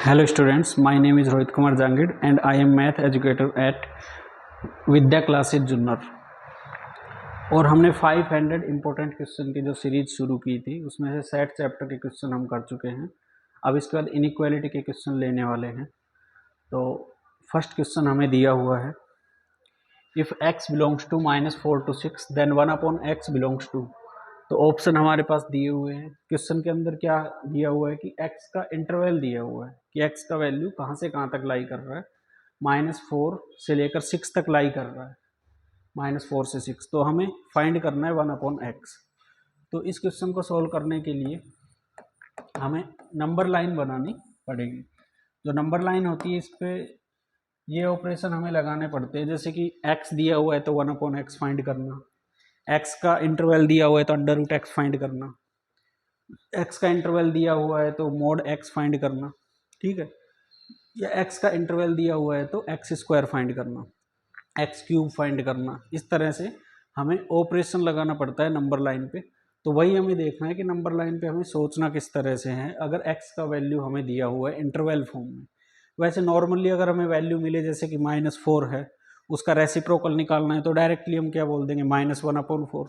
Hello students, my name is Rohit Kumar Jangid and I am math educator at Vidya classes Junnar. और हमने 500 important question की जो series शुरू की थी उसमें से सेट चैप्टर के क्वेश्चन हम कर चुके हैं। अब इसके बाद इनइक्वालिटी के क्वेश्चन लेने वाले हैं। तो फर्स्ट क्वेश्चन हमें दिया हुआ है, if x belongs to -4 to 6 then 1/x belongs to. तो ऑप्शन हमारे पास दिए हुए हैं। क्वेश्चन के अंदर क्या दिया हुआ है कि x का इंटरवल दिया हुआ है कि x का वैल्यू कहाँ से कहाँ तक लाई कर रहा है। -4 से लेकर 6 तक लाई कर रहा है, -4 से 6। तो हमें फाइंड करना है 1/x। तो इस क्वेश्चन को सॉल्व करने के लिए हमें नंबर लाइन बनानी पड़ेगी। जो नंबर लाइन होती है इस पर ये ऑपरेशन हमें लगाने पड़ते हैं, जैसे कि x दिया हुआ है तो 1/x फाइंड करना, x का इंटरवल दिया हुआ है तो √x फाइंड करना, x का इंटरवल दिया हुआ है तो mod x फाइंड करना, ठीक है। या x का इंटरवल दिया हुआ है तो x² फाइंड करना, x³ फाइंड करना। इस तरह से हमें ऑपरेशन लगाना पड़ता है नंबर लाइन पे। तो वही हमें देखना है कि नंबर लाइन पे हमें सोचना किस तरह से है अगर x का वैल्यू हमें दिया हुआ है इंटरवल फॉर्म में। वैसे नॉर्मली अगर हमें वैल्यू मिले जैसे कि -4 है, उसका रेसिप्रोकल निकालना है तो डायरेक्टली हम क्या बोल देंगे, -1/4।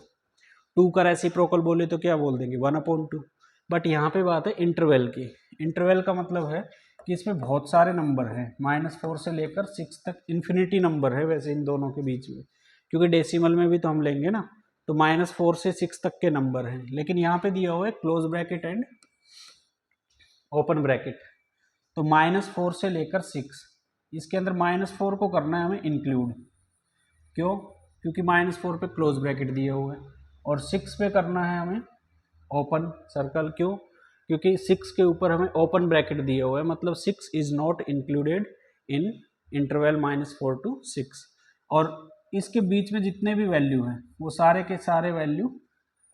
2 का रेसिप्रोकल बोले तो क्या बोल देंगे, 1/2। बट यहाँ पे बात है इंटरवल की। इंटरवल का मतलब है कि इसमें बहुत सारे नंबर हैं, -4 से लेकर 6 तक इन्फिनिटी नंबर है वैसे इन दोनों के बीच में, क्योंकि डेसिमल में भी तो हम लेंगे ना। तो -4 से 6 तक के नंबर हैं, लेकिन यहाँ पे दिया हुआ है close bracket and open bracket. तो -4 से लेकर 6, इसके अंदर -4 को करना है हमें इंक्लूड। क्यों? क्योंकि -4 पे क्लोज ब्रैकेट दिया हुआ है, और 6 पे करना है हमें ओपन सर्कल। क्यों? क्योंकि 6 के ऊपर हमें ओपन ब्रैकेट दिया हुआ है, मतलब 6 is not included in interval -4 to 6। और इसके बीच में जितने भी वैल्यू हैं वो सारे के सारे वैल्यू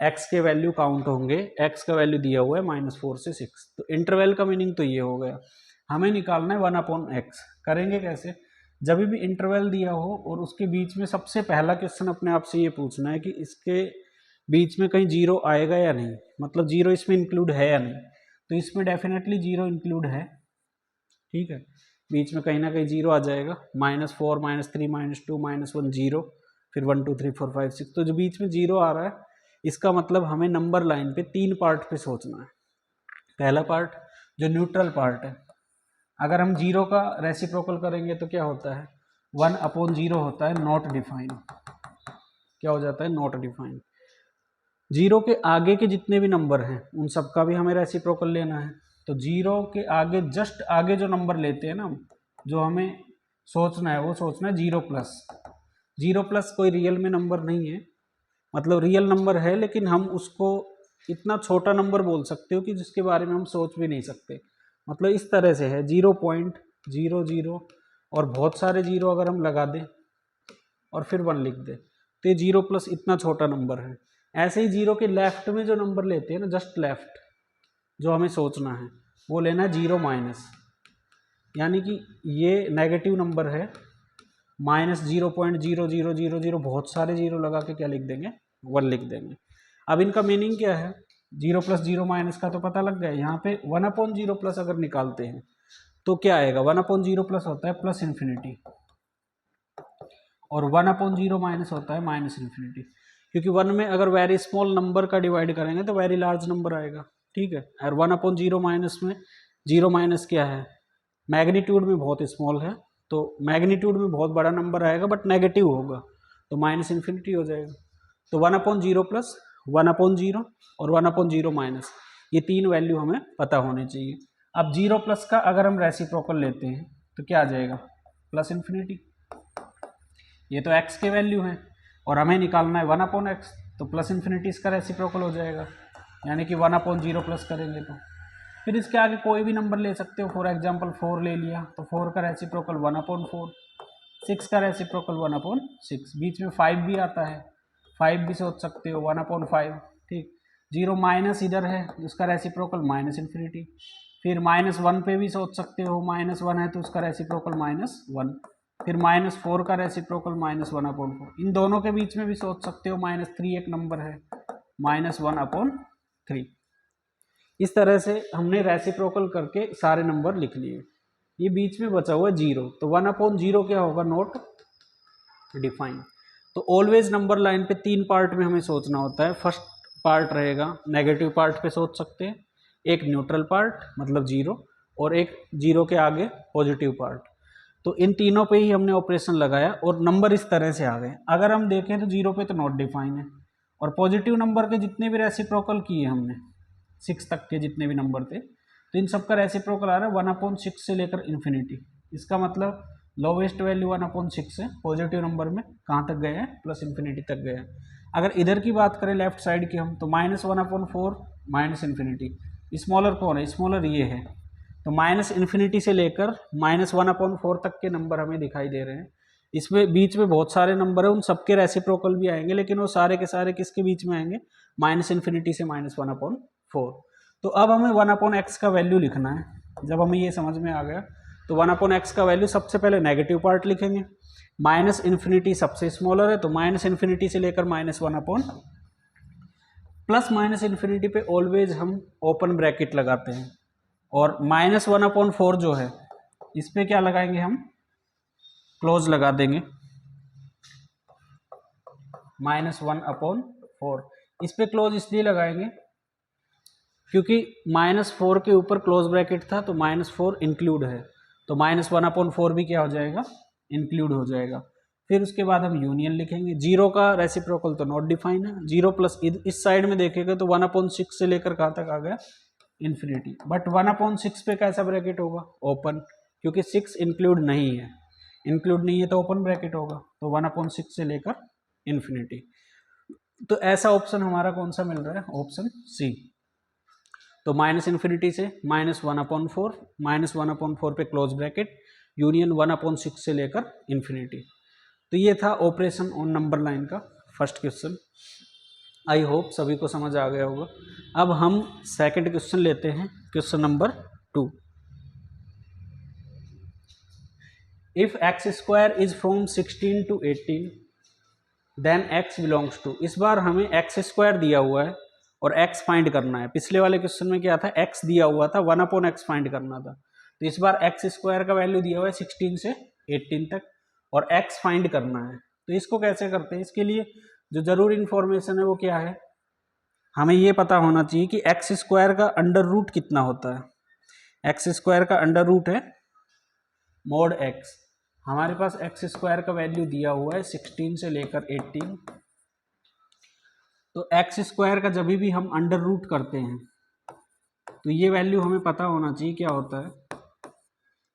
x के वैल्यू काउंट होंगे। x का वैल्यू दिया हुआ है -4 से 6। तो इंटरवल का मीनिंग तो ये हो गया। हमें निकालना है 1/x। करेंगे कैसे? जब भी इंटरवल दिया हो और उसके बीच में सबसे पहला क्वेश्चन अपने आप से ये पूछना है कि इसके बीच में कहीं जीरो आएगा या नहीं, मतलब जीरो इसमें इंक्लूड है या नहीं। तो इसमें डेफिनेटली जीरो इंक्लूड है, ठीक है। बीच में कहीं ना कहीं जीरो आ जाएगा, -4 -3 -2 -1 जीरो, फिर 1 2 3 4 5 6। तो जो बीच में जीरो आ रहा है इसका मतलब हमें नंबर लाइन पे 3 पार्ट पे सोचना है। पहला पार्ट जो न्यूट्रल पार्ट है, अगर हम जीरो का रेसिप्रोकल करेंगे तो क्या होता है, 1/0 होता है, नॉट डिफाइन। क्या हो जाता है, नॉट डिफाइन। जीरो के आगे के जितने भी नंबर हैं उन सबका भी हमें रेसिप्रोकल लेना है। तो जीरो के आगे जस्ट आगे जो नंबर लेते हैं ना, जो हमें सोचना है वो सोचना है 0+। 0+ कोई रियल में नंबर नहीं है, मतलब रियल नंबर है लेकिन हम उसको इतना छोटा नंबर बोल सकते हो कि जिसके बारे में हम सोच भी नहीं सकते। मतलब इस तरह से है 0.00 और बहुत सारे जीरो अगर हम लगा दें और फिर 1 लिख दें तो ये 0+ इतना छोटा नंबर है। ऐसे ही जीरो के लेफ्ट में जो नंबर लेते हैं ना, जस्ट लेफ्ट, जो हमें सोचना है वो लेना है 0-, यानी कि ये नेगेटिव नंबर है, -0.0000, बहुत सारे जीरो लगा के क्या लिख देंगे, 1 लिख देंगे। अब इनका मीनिंग क्या है, 0+0- का तो पता लग गया। यहाँ पे 1/0+ अगर निकालते हैं तो क्या आएगा, 1/0+ होता है प्लस इन्फिनिटी, और 1/0- होता है माइनस इन्फिनिटी। क्योंकि 1 में अगर वेरी स्मॉल नंबर का डिवाइड करेंगे तो वेरी लार्ज नंबर आएगा, ठीक है। और 1/0- में जीरो माइनस क्या है, मैग्नीट्यूड में बहुत स्मॉल है, तो मैग्नीट्यूड में बहुत बड़ा नंबर आएगा बट नेगेटिव होगा, तो माइनस इन्फिनिटी हो जाएगा। तो 1/0+, 1/0 और 1/0-, ये 3 वैल्यू हमें पता होनी चाहिए। अब 0+ का अगर हम रेसिप्रोकल लेते हैं तो क्या आ जाएगा, प्लस इन्फिनिटी। ये तो x के वैल्यू हैं और हमें निकालना है 1/x, तो प्लस इन्फिनिटी इसका रेसिप्रोकल हो जाएगा, यानी कि 1/0+ करेंगे तो फिर इसके आगे कोई भी नंबर ले सकते हो। फॉर एग्जांपल 4 ले लिया तो 4 का रेसिप्रोकल 1/4, 6 का रेसिप्रोकल 1/6, बीच में 5 भी आता है, 5 भी सोच सकते हो, 1/5, ठीक। 0- इधर है, उसका रेसिप्रोकल माइनस इन्फिनिटी। फिर -1 पे भी सोच सकते हो, -1 है तो उसका रेसिप्रोकल -1। फिर -4 का रेसिप्रोकल -1/4। इन दोनों के बीच में भी सोच सकते हो, -3 एक नंबर है, -1/3। इस तरह से हमने रेसिप्रोकल करके सारे नंबर लिख लिए। ये बीच में बचा हुआ 0, तो 1/0 क्या होगा, नॉट डिफाइन। तो ऑलवेज नंबर लाइन पे 3 पार्ट में हमें सोचना होता है। फर्स्ट पार्ट रहेगा नेगेटिव पार्ट पे सोच सकते हैं, एक न्यूट्रल पार्ट मतलब 0, और एक 0 के आगे पॉजिटिव पार्ट। तो इन तीनों पे ही हमने ऑपरेशन लगाया और नंबर इस तरह से आ गए। अगर हम देखें तो 0 पे तो नॉट डिफाइन है, और पॉजिटिव नंबर के जितने भी रेसिप्रोकल किए हमने 6 तक के जितने भी नंबर थे, तो इन सबका रेसिप्रोकल आ रहा है 1/6 से लेकर इन्फिनिटी। इसका मतलब लोवेस्ट वैल्यू 1/6 है, पॉजिटिव नंबर में कहाँ तक गए हैं, प्लस इन्फिनिटी तक गए हैं। अगर इधर की बात करें लेफ्ट साइड की हम, तो -1/4 माइनस इन्फिनिटी। स्मॉलर कौन है, स्मॉलर ये है। तो माइनस इन्फिनिटी से लेकर -1/4 तक के नंबर हमें दिखाई दे रहे हैं। इसमें बीच में बहुत सारे नंबर है, उन सबके रेसिप्रोकल भी आएंगे, लेकिन वो सारे के सारे किसके बीच में आएंगे, -इन्फिनिटी से -1/4। तो अब हमें 1/x का वैल्यू लिखना है। जब हमें ये समझ में आ गया तो 1/x का वैल्यू सबसे पहले नेगेटिव पार्ट लिखेंगे। -इन्फिनिटी सबसे स्मॉलर है, तो -इन्फिनिटी से लेकर -1/, प्लस -इन्फिनिटी पे ऑलवेज हम ओपन ब्रैकेट लगाते हैं, और -1/4 जो है इस पे क्या लगाएंगे, हम क्लोज लगा देंगे। -1/4 इस पे क्लोज इसलिए लगाएंगे क्योंकि -4 के ऊपर क्लोज ब्रैकेट था, तो -4 इंक्लूड है, तो -1/4 भी क्या हो जाएगा, इंक्लूड हो जाएगा। फिर उसके बाद हम यूनियन लिखेंगे। 0 का रेसिप्रोकल तो नॉट डिफाइन है, 0 प्लस इस साइड में देखेगा तो 1/6 से लेकर कहाँ तक आ गया, इन्फिनिटी। बट 1/6 पे कैसा ब्रैकेट होगा, ओपन, क्योंकि 6 इंक्लूड नहीं है, इंक्लूड नहीं है तो ओपन ब्रैकेट होगा, तो 1/6 से लेकर इन्फिनिटी। तो ऐसा ऑप्शन हमारा कौन सा मिल रहा है, ऑप्शन सी। तो -इन्फिनिटी से -1/4, -1/4 पे क्लोज ब्रैकेट, यूनियन 1/6 से लेकर इन्फिनिटी। तो ये था ऑपरेशन ऑन नंबर लाइन का फर्स्ट क्वेश्चन। आई होप सभी को समझ आ गया होगा। अब हम सेकंड क्वेश्चन लेते हैं, question number 2। If x² is from 16 to 18 then x belongs to. इस बार हमें x² दिया हुआ है और x फाइंड करना है। पिछले वाले क्वेश्चन में क्या था, x दिया हुआ था, 1/x फाइंड करना था। तो इस बार x² का वैल्यू दिया हुआ है 16 से 18 तक, और x फाइंड करना है। तो इसको कैसे करते हैं, इसके लिए जो जरूरी इंफॉर्मेशन है वो क्या है, हमें ये पता होना चाहिए कि x² का अंडर रूट कितना होता है। x² का अंडर रूट है mod x। हमारे पास x² का वैल्यू दिया हुआ है 16 से लेकर 18। तो x² का जब भी हम अंडर रूट करते हैं तो ये वैल्यू हमें पता होना चाहिए क्या होता है,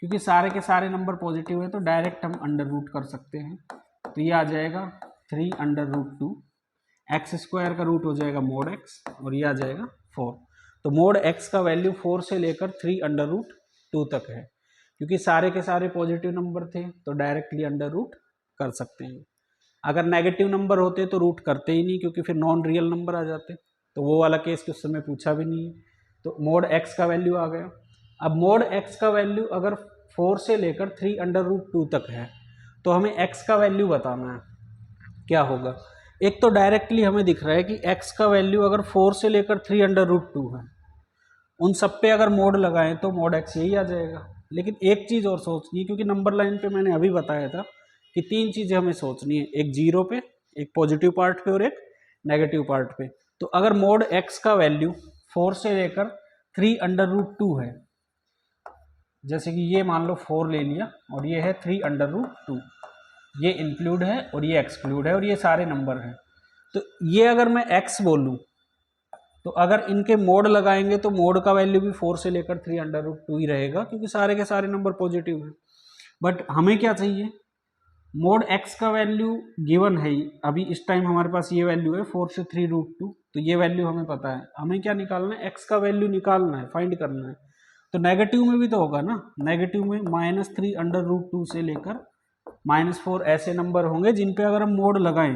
क्योंकि सारे के सारे नंबर पॉजिटिव है तो डायरेक्ट हम अंडर रूट कर सकते हैं। तो ये आ जाएगा 3/√2। x² का रूट हो जाएगा mod x, और ये आ जाएगा 4। तो mod x का वैल्यू 4 से लेकर 3/√2 तक है। क्योंकि सारे के सारे पॉजिटिव नंबर थे तो डायरेक्टली अंडर रूट कर सकते हैं। अगर नेगेटिव नंबर होते तो रूट करते ही नहीं, क्योंकि फिर नॉन रियल नंबर आ जाते, तो वो वाला केस क्वेश्चन में पूछा भी नहीं है। तो mod x का वैल्यू आ गया। अब mod x का वैल्यू अगर 4 से लेकर 3/√2 तक है तो हमें x का वैल्यू बताना है क्या होगा। एक तो डायरेक्टली हमें दिख रहा है कि x का वैल्यू अगर 4 से लेकर 3/√2 है, उन सब पे अगर मोड लगाएं तो mod x यही आ जाएगा। लेकिन एक चीज़ और सोचनी है, क्योंकि नंबर लाइन पे मैंने अभी बताया था कि 3 चीज़ें हमें सोचनी है, एक 0 पे, एक पॉजिटिव पार्ट पे और एक नेगेटिव पार्ट पे। तो अगर mod x का वैल्यू 4 से लेकर 3/√2 है, जैसे कि ये मान लो 4 ले लिया और ये है 3/√2, ये इंक्लूड है और ये एक्सक्लूड है और ये सारे नंबर हैं। तो ये अगर मैं x बोलूँ तो अगर इनके मोड लगाएंगे तो मोड का वैल्यू भी 4 से लेकर 3/√2 ही रहेगा, क्योंकि सारे के सारे नंबर पॉजिटिव हैं। बट हमें क्या चाहिए, मोड x का वैल्यू गिवन है ही, अभी इस टाइम हमारे पास ये वैल्यू है 4 से 3/√2, तो ये वैल्यू हमें पता है। हमें क्या निकालना है, x का वैल्यू निकालना है, फाइंड करना है। तो नेगेटिव में भी तो होगा ना, नेगेटिव में -3/√2 से लेकर -4 ऐसे नंबर होंगे जिन पे अगर हम मोड लगाएं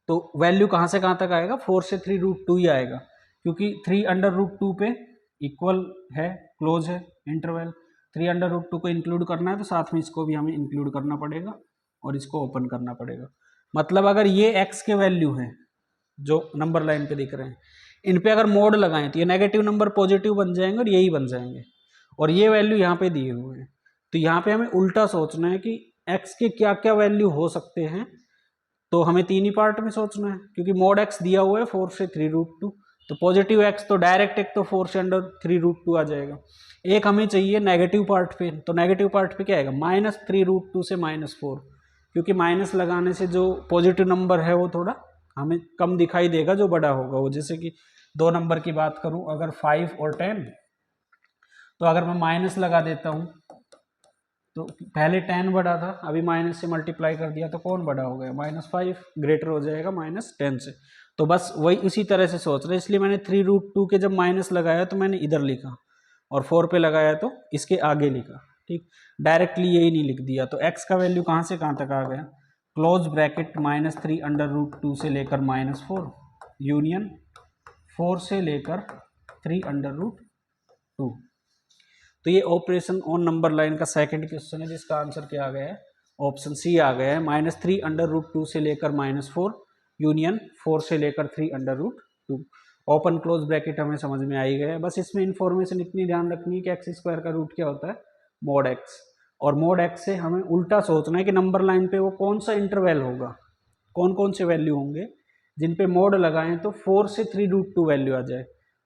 तो वैल्यू कहाँ से कहाँ तक आएगा, 4 से 3/√2 ही आएगा, क्योंकि 3/√2 पे इक्वल है, क्लोज है इंटरवल। 3/√2 को इंक्लूड करना है तो साथ में इसको भी हमें इंक्लूड करना पड़ेगा और इसको ओपन करना पड़ेगा। मतलब अगर ये x के वैल्यू हैं जो नंबर लाइन पे दिख रहे हैं, इन पे अगर मोड लगाएं तो ये नेगेटिव नंबर पॉजिटिव बन जाएंगे और यही बन जाएंगे, और ये वैल्यू यहाँ पे दिए हुए हैं। तो यहाँ पे हमें उल्टा सोचना है कि x के क्या क्या वैल्यू हो सकते हैं। तो हमें तीन ही पार्ट में सोचना है, क्योंकि मोड x दिया हुआ है 4 से 3√2, तो पॉजिटिव x तो डायरेक्ट एक तो 4 से अंडर 3√2 आ जाएगा। एक हमें चाहिए नेगेटिव पार्ट पे, तो नेगेटिव पार्ट पे क्या आएगा, -3√2 से -4, क्योंकि माइनस लगाने से जो पॉजिटिव नंबर है वो थोड़ा हमें कम दिखाई देगा, जो बड़ा होगा वो। जैसे कि दो नंबर की बात करूं, अगर 5 और 10, तो अगर मैं माइनस लगा देता हूं तो पहले 10 बड़ा था, अभी माइनस से मल्टीप्लाई कर दिया तो कौन बड़ा हो गया, -5 ग्रेटर हो जाएगा -10 से। तो बस वही उसी तरह से सोच रहे, इसलिए मैंने 3√2 के जब माइनस लगाया तो मैंने इधर लिखा, और 4 पे लगाया तो इसके आगे लिखा। ठीक, डायरेक्टली यही नहीं लिख दिया। तो x का वैल्यू कहाँ से कहाँ तक आ गया, क्लोज ब्रैकेट -3√2 से लेकर -4 यूनियन 4 से लेकर 3√2। तो ये ऑपरेशन ऑन नंबर लाइन का सेकंड क्वेश्चन है, जिसका आंसर क्या आ गया है, ऑप्शन सी आ गया है, -3√2 से लेकर -4 यूनियन 4 से लेकर 3√2। ओपन क्लोज ब्रैकेट हमें समझ में आ ही गया है। बस इसमें इंफॉर्मेशन इतनी ध्यान रखनी है कि एक्स स्क्वायर का रूट क्या होता है, मोड एक्स। और मोड एक्स से हमें उल्टा सोचना है कि नंबर लाइन पे वो कौन सा इंटरवल होगा, कौन कौन से वैल्यू होंगे जिन पे मोड लगाएं तो 4 से 3√2 वैल्यू आ जाए।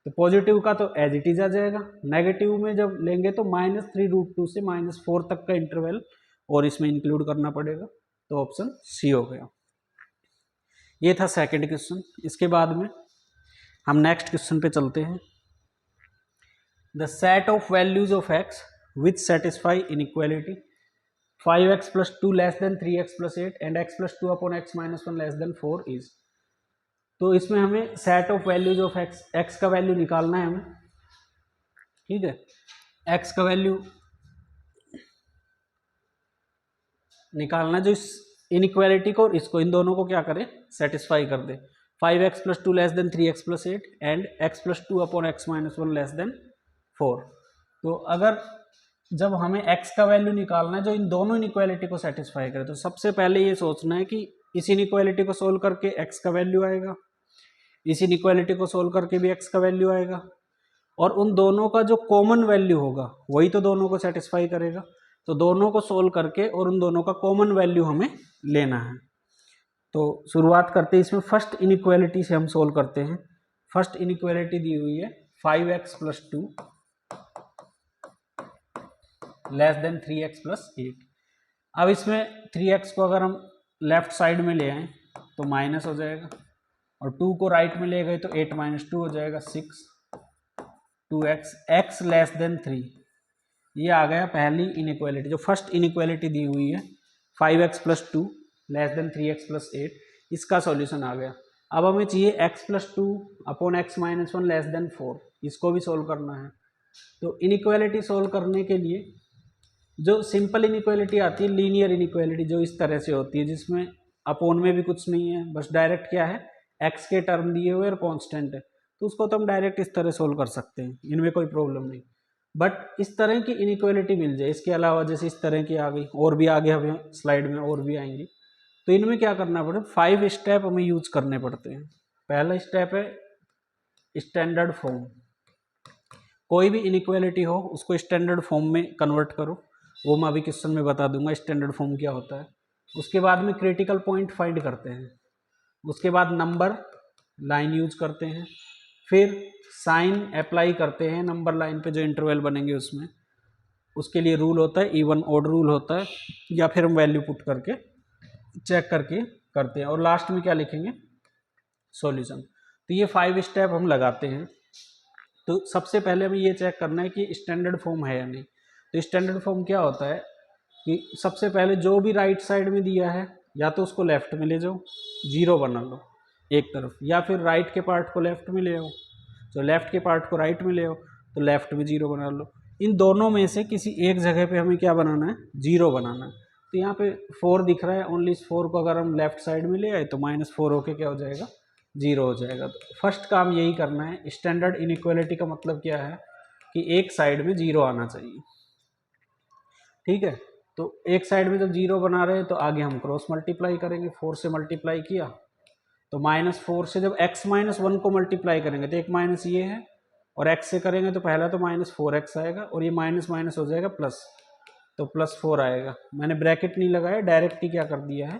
तो पॉजिटिव का तो एज इट इज आ जाएगा, नेगेटिव में जब लेंगे तो -3√2 से -4 तक का इंटरवल और इसमें इंक्लूड करना पड़ेगा। तो ऑप्शन सी हो गया। ये था सेकंड क्वेश्चन। इसके बाद में हम नेक्स्ट क्वेश्चन पे चलते हैं। The set of values of x which satisfy inequality 5x + 2 < 3x + 8 and x + 2 upon x - 1 < 4 is. तो इसमें हमें set of values of x का वैल्यू निकालना है हमें। ठीक है, x का वैल्यू निकालना जो इस इनइक्वालिटी को और इसको, इन दोनों को क्या करे, सेटिस्फाई कर दे। 5x + 2 < 3x + 8 and x + 2 upon x - 1 < 4। तो अगर जब हमें x का वैल्यू निकालना है जो इन दोनों इनइक्वालिटी को सेटिस्फाई करे, तो सबसे पहले ये सोचना है कि इस इनइक्वालिटी को सोल्व करके x का वैल्यू आएगा, इस इनइक्वालिटी को सोल्व करके भी x का वैल्यू आएगा, और उन दोनों का जो कॉमन वैल्यू होगा वही तो दोनों को सेटिस्फाई करेगा। तो दोनों को सोल्व करके और उन दोनों का कॉमन वैल्यू हमें लेना है। तो शुरुआत करते हैं इसमें फर्स्ट इनइक्वालिटी से, हम सोल्व करते हैं। फर्स्ट इनइक्वालिटी दी हुई है 5x + 2 < 3x + 8। अब इसमें 3x को अगर हम लेफ्ट साइड में ले आए तो माइनस हो जाएगा, और 2 को राइट में ले गए तो 8 - 2 हो जाएगा 6, 2x x < 3। ये आ गया पहली इनइक्वालिटी, जो फर्स्ट इनइक्वालिटी दी हुई है 5x + 2 < 3x + 8, इसका सॉल्यूशन आ गया। अब हमें चाहिए x + 2 upon x - 1 < 4, इसको भी सोल्व करना है। तो इनइक्वालिटी सोल्व करने के लिए जो सिंपल इनइक्वालिटी आती है, लीनियर इनइक्वालिटी, जो इस तरह से होती है जिसमें अपोन में भी कुछ नहीं है, बस डायरेक्ट क्या है, x के टर्म दिए हुए और कांस्टेंट है, तो उसको तो हम डायरेक्ट इस तरह सोल्व कर सकते हैं, इनमें कोई प्रॉब्लम नहीं। बट इस तरह की इनइक्वालिटी मिल जाए, इसके अलावा जैसे इस तरह की आ गई, और भी आगे हमें स्लाइड में और भी आएंगी, तो इनमें क्या करना पड़े, 5 स्टेप हमें यूज करने पड़ते हैं। पहला स्टेप है स्टैंडर्ड फॉर्म। कोई भी इनइक्वालिटी हो उसको स्टैंडर्ड फॉर्म में कन्वर्ट करो, वो मैं अभी क्वेश्चन में बता दूंगा स्टैंडर्ड फॉर्म क्या होता है। उसके बाद में क्रिटिकल पॉइंट फाइंड करते हैं, उसके बाद नंबर लाइन यूज करते हैं, फिर साइन अप्लाई करते हैं नंबर लाइन पे जो इंटरवल बनेंगे उसमें, उसके लिए रूल होता है इवन ऑड रूल होता है, या फिर हम वैल्यू पुट करके चेक करके करते हैं, और लास्ट में क्या लिखेंगे, सॉल्यूशन। तो ये 5 स्टेप हम लगाते हैं। तो सबसे पहले हमें ये चेक करना है कि स्टैंडर्ड फॉर्म है या नहीं। तो स्टैंडर्ड फॉर्म क्या होता है कि सबसे पहले जो भी राइट साइड में दिया है या तो उसको लेफ्ट में ले जाओ, 0 बना लो एक तरफ, या फिर राइट के पार्ट को लेफ्ट में ले आओ, तो लेफ्ट के पार्ट को राइट में ले आओ तो लेफ्ट में 0 बना लो। इन दोनों में से किसी एक जगह पे हमें क्या बनाना है, 0 बनाना है। तो यहाँ पे 4 दिख रहा है, ओनली इस 4 को अगर हम लेफ्ट साइड में ले आए तो -4 होके क्या हो जाएगा, 0 हो जाएगा। तो फर्स्ट काम यही करना है। स्टैंडर्ड इनइक्वालिटी का मतलब क्या है कि एक साइड में 0 आना चाहिए। ठीक है, तो एक साइड में जब 0 बना रहे हैं तो आगे हम क्रॉस मल्टीप्लाई करेंगे, 4 से मल्टीप्लाई किया तो -4 से जब x - 1 को मल्टीप्लाई करेंगे तो एक माइनस ये है, और x से करेंगे तो पहला तो -4x आएगा और ये माइनस माइनस हो जाएगा प्लस, तो +4 आएगा। मैंने ब्रैकेट नहीं लगाया, डायरेक्ट ही क्या कर दिया है,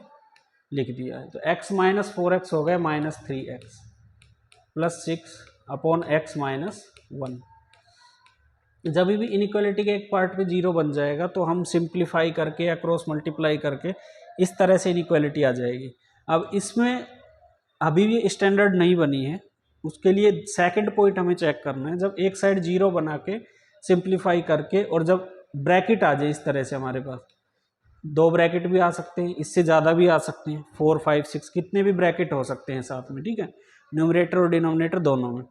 लिख दिया है। तो x - 4x हो गया -3x प्लस 6 अपॉन x - 1। जब भी इनइक्वालिटी के एक पार्ट पे 0 बन जाएगा तो हम सिंप्लीफाई करके या क्रॉस मल्टीप्लाई करके इस तरह से इनइक्वालिटी आ जाएगी। अब इसमें अभी भी स्टैंडर्ड नहीं बनी है, उसके लिए सेकंड पॉइंट हमें चेक करना है। जब एक साइड 0 बना के सिंप्लीफाई करके और जब ब्रैकेट आ जाए इस तरह से, हमारे पास 2 ब्रैकेट भी आ सकते हैं, इससे ज़्यादा भी आ सकते हैं, 4, 5, 6 कितने भी ब्रैकेट हो सकते हैं साथ में, ठीक है, न्यूमरेटर और डिनोमिनेटर दोनों में।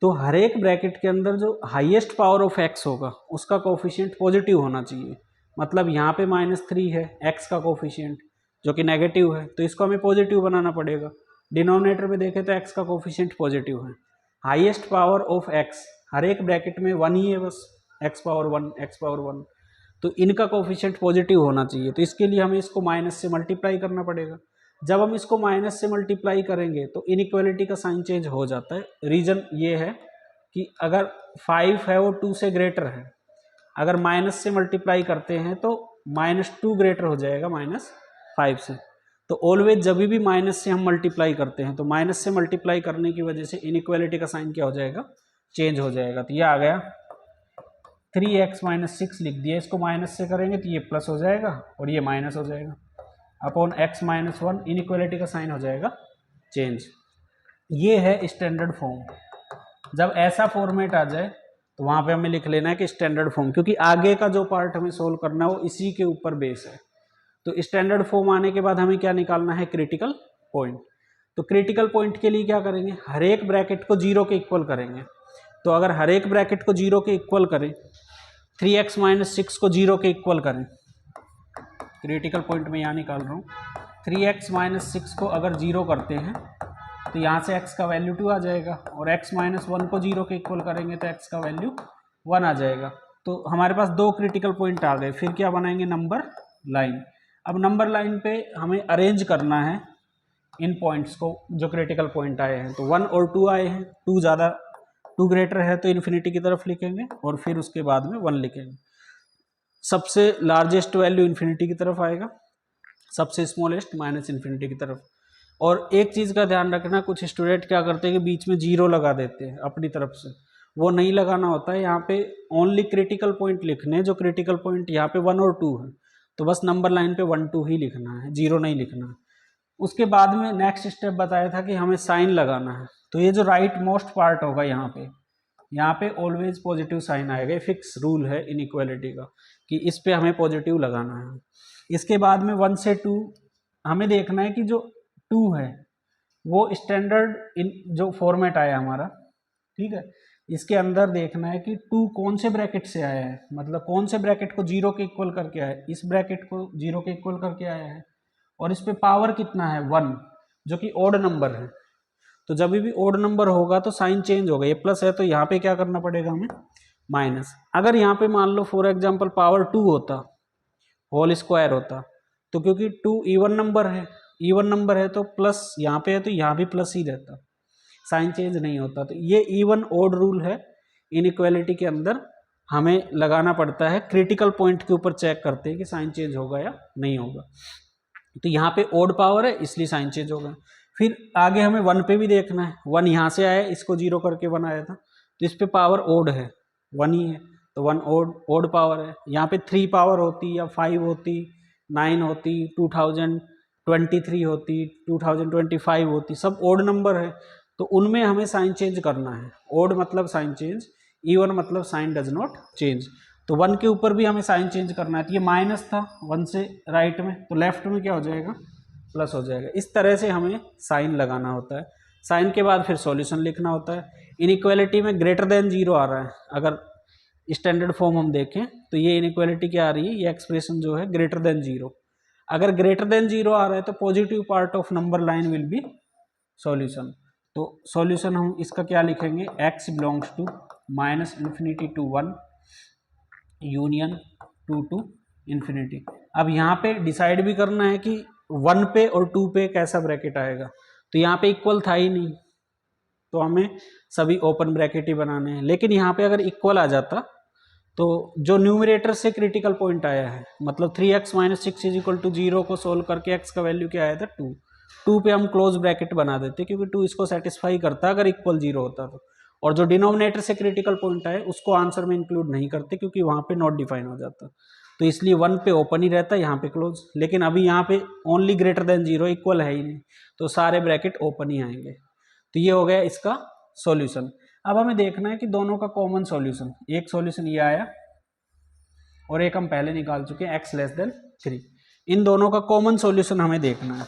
तो हर एक ब्रैकेट के अंदर जो हाईएस्ट पावर ऑफ x होगा उसका कोफिशिएंट पॉजिटिव होना चाहिए। मतलब यहाँ पे -3 है x का कोफिशिएंट जो कि नेगेटिव है, तो इसको हमें पॉजिटिव बनाना पड़ेगा। डिनोमिनेटर में देखें तो x का कोफिशिएंट पॉजिटिव है। हाईएस्ट पावर ऑफ x हर एक ब्रैकेट में 1 ही है बस, x पावर 1, x पावर 1, तो इनका कोफिशिएंट पॉजिटिव होना चाहिए। तो इसके लिए हमें इसको माइनस से मल्टीप्लाई करना पड़ेगा। जब हम इसको माइनस से मल्टीप्लाई करेंगे तो इनइक्वालिटी का साइन चेंज हो जाता है। रीज़न ये है कि अगर 5 है वो 2 से ग्रेटर है, अगर माइनस से मल्टीप्लाई करते हैं तो -2 ग्रेटर हो जाएगा -5 से। तो ऑलवेज जब भी माइनस से हम मल्टीप्लाई करते हैं तो माइनस से मल्टीप्लाई करने की वजह से इनइक्वालिटी का साइन क्या हो जाएगा, चेंज हो जाएगा। तो ये आ गया 3x - 6 लिख दिया, इसको माइनस से करेंगे तो ये प्लस हो जाएगा और ये माइनस हो जाएगा अपॉन x - 1, इनइक्वालिटी का साइन हो जाएगा चेंज। ये है स्टैंडर्ड फॉर्म। जब ऐसा फॉर्मेट आ जाए तो वहाँ पे हमें लिख लेना है कि स्टैंडर्ड फॉर्म, क्योंकि आगे का जो पार्ट हमें सोल्व करना है वो इसी के ऊपर बेस है। तो स्टैंडर्ड फॉर्म आने के बाद हमें क्या निकालना है, क्रिटिकल पॉइंट। तो क्रिटिकल पॉइंट के लिए क्या करेंगे, हर एक ब्रैकेट को 0 के इक्वल करेंगे। तो अगर हर एक ब्रैकेट को 0 के इक्वल करें, 3x - 6 को 0 के इक्वल करें, क्रिटिकल पॉइंट में यहाँ निकाल रहा हूँ, 3x - 6 को अगर 0 करते हैं तो यहाँ से x का वैल्यू 2 आ जाएगा, और x - 1 को 0 के इक्वल करेंगे तो x का वैल्यू 1 आ जाएगा। तो हमारे पास 2 क्रिटिकल पॉइंट आ गए। फिर क्या बनाएंगे, नंबर लाइन। अब नंबर लाइन पे हमें अरेंज करना है इन पॉइंट्स को जो क्रिटिकल पॉइंट आए हैं। तो 1 और 2 आए हैं, 2 ग्रेटर है तो इन्फिनिटी की तरफ लिखेंगे और फिर उसके बाद में 1 लिखेंगे। सबसे लार्जेस्ट वैल्यू इन्फिनिटी की तरफ आएगा, सबसे स्मॉलेस्ट -इन्फिनिटी की तरफ। और एक चीज़ का ध्यान रखना, कुछ स्टूडेंट क्या करते हैं कि बीच में 0 लगा देते हैं अपनी तरफ से, वो नहीं लगाना होता है। यहाँ पे ओनली क्रिटिकल पॉइंट लिखने, जो क्रिटिकल पॉइंट यहाँ पे 1 और 2 है, तो बस नंबर लाइन पे 1, 2 ही लिखना है, 0 नहीं लिखना है। उसके बाद में नेक्स्ट स्टेप बताया था कि हमें साइन लगाना है। तो ये जो राइट मोस्ट पार्ट होगा यहाँ पे ऑलवेज पॉजिटिव साइन आएगा। फिक्स रूल है इनइक्वालिटी का कि इस पे हमें पॉजिटिव लगाना है। इसके बाद में 1 से 2 हमें देखना है कि जो 2 है वो स्टैंडर्ड इन जो फॉर्मेट आया हमारा, ठीक है, इसके अंदर देखना है कि 2 कौन से ब्रैकेट से आया है, मतलब कौन से ब्रैकेट को 0 के इक्वल करके आया है। इस ब्रैकेट को 0 के इक्वल करके आया है और इस पे पावर कितना है, 1, जो कि ओड नंबर है। तो जब भी ओड नंबर होगा तो साइन चेंज होगा। ये प्लस है तो यहाँ पे क्या करना पड़ेगा हमें, माइनस। अगर यहाँ पे मान लो फॉर एग्जांपल पावर 2 होता, होल स्क्वायर होता, तो क्योंकि 2 इवन नंबर है तो प्लस यहाँ पे है तो यहाँ भी प्लस ही रहता, साइन चेंज नहीं होता। तो ये इवन ओड रूल है इनइक्वालिटी के अंदर, हमें लगाना पड़ता है। क्रिटिकल पॉइंट के ऊपर चेक करते हैं कि साइन चेंज होगा या नहीं होगा। तो यहाँ पे ओड पावर है इसलिए साइन चेंज होगा। फिर आगे हमें 1 पे भी देखना है, 1 यहाँ से आया, इसको 0 करके 1 आया था, तो इस पे पावर ओड है, 1 ही है, तो 1 ओड पावर है। यहाँ पे 3 पावर होती या 5 होती, 9 होती, 2023 होती, 2025 होती, सब ओड नंबर है, तो उनमें हमें साइन चेंज करना है। ओड मतलब साइन चेंज, इवन मतलब साइन डज नॉट चेंज। तो 1 के ऊपर भी हमें साइन चेंज करना है। तो ये माइनस था 1 से राइट में, तो लेफ्ट में क्या हो जाएगा, प्लस हो जाएगा। इस तरह से हमें साइन लगाना होता है। साइन के बाद फिर सॉल्यूशन लिखना होता है। इनइक्वालिटी में ग्रेटर देन 0 आ रहा है, अगर स्टैंडर्ड फॉर्म हम देखें तो ये इनइक्वालिटी क्या आ रही है, ये एक्सप्रेशन जो है ग्रेटर देन 0। अगर ग्रेटर देन 0 आ रहा है तो positive part of number line will be solution. तो सॉल्यूशन हम इसका क्या लिखेंगे, x belongs to -minus infinity to 1 union 2 to infinity. अब यहाँ पे डिसाइड भी करना है कि 1 पे और 2 पे कैसा ब्रैकेट आएगा। तो यहाँ पे इक्वल था ही नहीं, तो हमें सभी ओपन ब्रैकेट ही बनाने हैं। लेकिन यहाँ पे अगर इक्वल आ जाता तो जो न्यूमरेटर से क्रिटिकल पॉइंट आया है, मतलब 3x - 6 = 0 को सोल्व करके x का वैल्यू क्या आया था 2, 2 पे हम क्लोज ब्रैकेट बना देते क्योंकि 2 इसको सेटिस्फाई करता अगर इक्वल 0 होता तो। और जो डिनोमिनेटर से क्रिटिकल पॉइंट आए उसको आंसर में इंक्लूड नहीं करते क्योंकि वहाँ पे नॉट डिफाइन हो जाता, तो इसलिए 1 पे ओपन ही रहता, यहाँ पे क्लोज। लेकिन अभी यहाँ पे ओनली ग्रेटर देन 0, इक्वल है ही नहीं, तो सारे ब्रैकेट ओपन ही आएंगे। तो ये हो गया इसका सॉल्यूशन। अब हमें देखना है कि दोनों का कॉमन सॉल्यूशन, एक सॉल्यूशन ये आया और एक हम पहले निकाल चुके हैं x < 3, इन दोनों का कॉमन सॉल्यूशन हमें देखना है।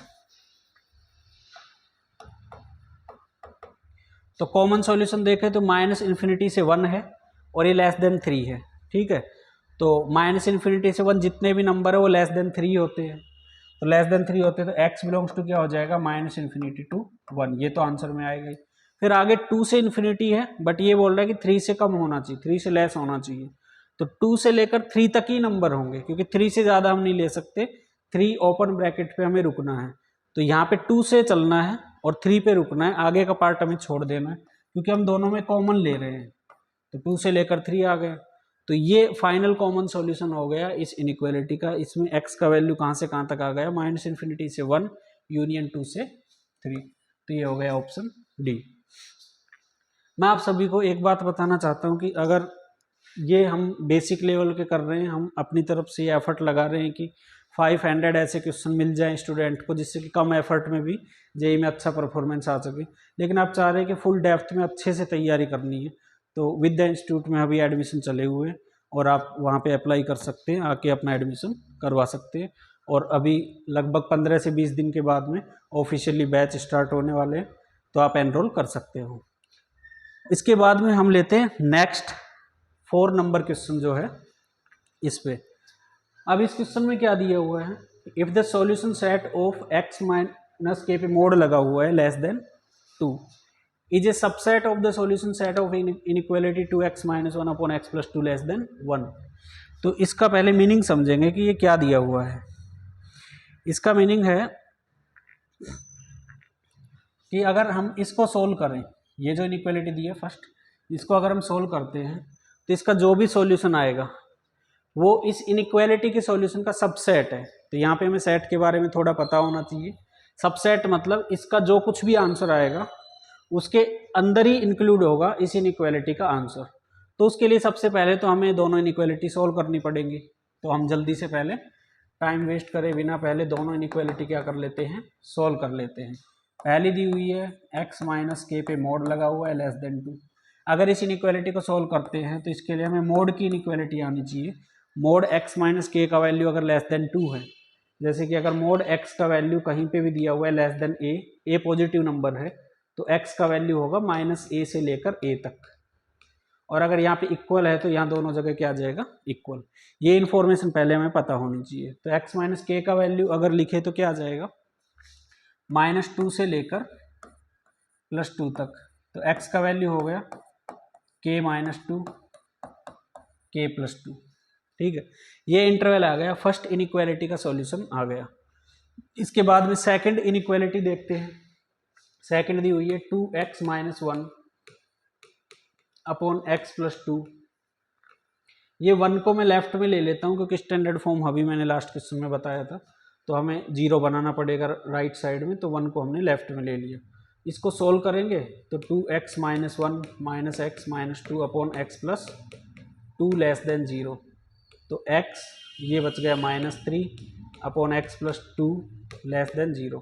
तो कॉमन सॉल्यूशन देखें तो -∞ से 1 है और ये <3 है, ठीक है। तो -∞ से 1 जितने भी नंबर है वो <3 होते हैं, तो <3 होते हैं तो x बिलोंग्स टू क्या हो जाएगा -∞ to 1, ये तो आंसर में आएगा ही। फिर आगे 2 से इन्फिनिटी है, बट ये बोल रहा है कि 3 से कम होना चाहिए, 3 से लेस होना चाहिए, तो 2 से लेकर 3 तक ही नंबर होंगे क्योंकि 3 से ज़्यादा हम नहीं ले सकते, 3 ओपन ब्रैकेट पे हमें रुकना है। तो यहाँ पे 2 से चलना है और 3 पे रुकना है, आगे का पार्ट हमें छोड़ देना है क्योंकि हम दोनों में कॉमन ले रहे हैं। तो 2 से लेकर 3 आ गया, तो ये फाइनल कॉमन सॉल्यूशन हो गया इस इनइक्वालिटी का। इसमें x का वैल्यू कहाँ से कहाँ तक आ गया, -∞ से 1 यूनियन 2 से 3, तो ये हो गया ऑप्शन डी। मैं आप सभी को एक बात बताना चाहता हूँ कि अगर ये हम बेसिक लेवल के कर रहे हैं, हम अपनी तरफ से ये एफर्ट लगा रहे हैं कि 500 ऐसे क्वेश्चन मिल जाएं स्टूडेंट को जिससे कि कम एफर्ट में भी जेईई में अच्छा परफॉर्मेंस आ सके, लेकिन आप चाह रहे हैं कि फुल डेप्थ में अच्छे से तैयारी करनी है, तो विद द इंस्टीट्यूट में अभी एडमिशन चले हुए हैं और आप वहाँ पे अप्लाई कर सकते हैं, आके अपना एडमिशन करवा सकते हैं। और अभी लगभग 15 से 20 दिन के बाद में ऑफिशियली बैच स्टार्ट होने वाले हैं, तो आप एनरोल कर सकते हो। इसके बाद में हम लेते हैं नेक्स्ट 4 नंबर क्वेश्चन जो है इस पे। अब इस क्वेश्चन में क्या दिया हुआ है, if the solution set of x - k पे मोड लगा हुआ है <2 is a subset of the solution set of inequality 2x - 1 upon x + 2 <1। तो इसका पहले मीनिंग समझेंगे कि ये क्या दिया हुआ है। इसका मीनिंग है कि अगर हम इसको सोल्व करें, ये जो इनइक्वालिटी दी है फर्स्ट, इसको अगर हम सोल्व करते हैं तो इसका जो भी सॉल्यूशन आएगा वो इस इनइक्वालिटी के सॉल्यूशन का सबसेट है। तो यहाँ पे हमें सेट के बारे में थोड़ा पता होना चाहिए। सबसेट मतलब इसका जो कुछ भी आंसर आएगा उसके अंदर ही इंक्लूड होगा इस इनइक्वालिटी का आंसर। तो उसके लिए सबसे पहले तो हमें दोनों इनइक्वालिटी सोल्व करनी पड़ेंगी, तो हम जल्दी से पहले टाइम वेस्ट करे बिना पहले दोनों इनइक्वालिटी क्या कर लेते हैं, सोल्व कर लेते हैं। पहली दी हुई है x - k पे मोड लगा हुआ है <2। अगर इस इनइक्वालिटी को सोल्व करते हैं तो इसके लिए हमें मोड की इनइक्वालिटी आनी चाहिए। मोड x - k का वैल्यू अगर <2 है, जैसे कि अगर मोड x का वैल्यू कहीं पे भी दिया हुआ है a पॉजिटिव नंबर है तो x का वैल्यू होगा -a से लेकर a तक, और अगर यहाँ पे इक्वल है तो यहाँ दोनों जगह क्या आ जाएगा, इक्वल। ये इन्फॉर्मेशन पहले हमें पता होनी चाहिए। तो x - k का वैल्यू अगर लिखे तो क्या आ जाएगा, -2 से लेकर +2 तक। तो x का वैल्यू हो गया k - 2 k + 2, ठीक है। ये इंटरवल आ गया, फर्स्ट इनइक्वालिटी का सॉल्यूशन आ गया। इसके बाद में सेकंड इनइक्वालिटी देखते हैं। सेकंड दी हुई है 2x - 1 अपॉन x + 2। ये 1 को मैं लेफ्ट में ले लेता हूँ क्योंकि स्टैंडर्ड फॉर्म अभी मैंने लास्ट क्वेश्चन में बताया था, तो हमें 0 बनाना पड़ेगा राइट साइड में, तो 1 को हमने लेफ्ट में ले लिया। इसको सोल्व करेंगे तो 2x - 1 - x - 2 अपॉन x + 2 <0। तो x ये बच गया -3 अपॉन x + 2 <0।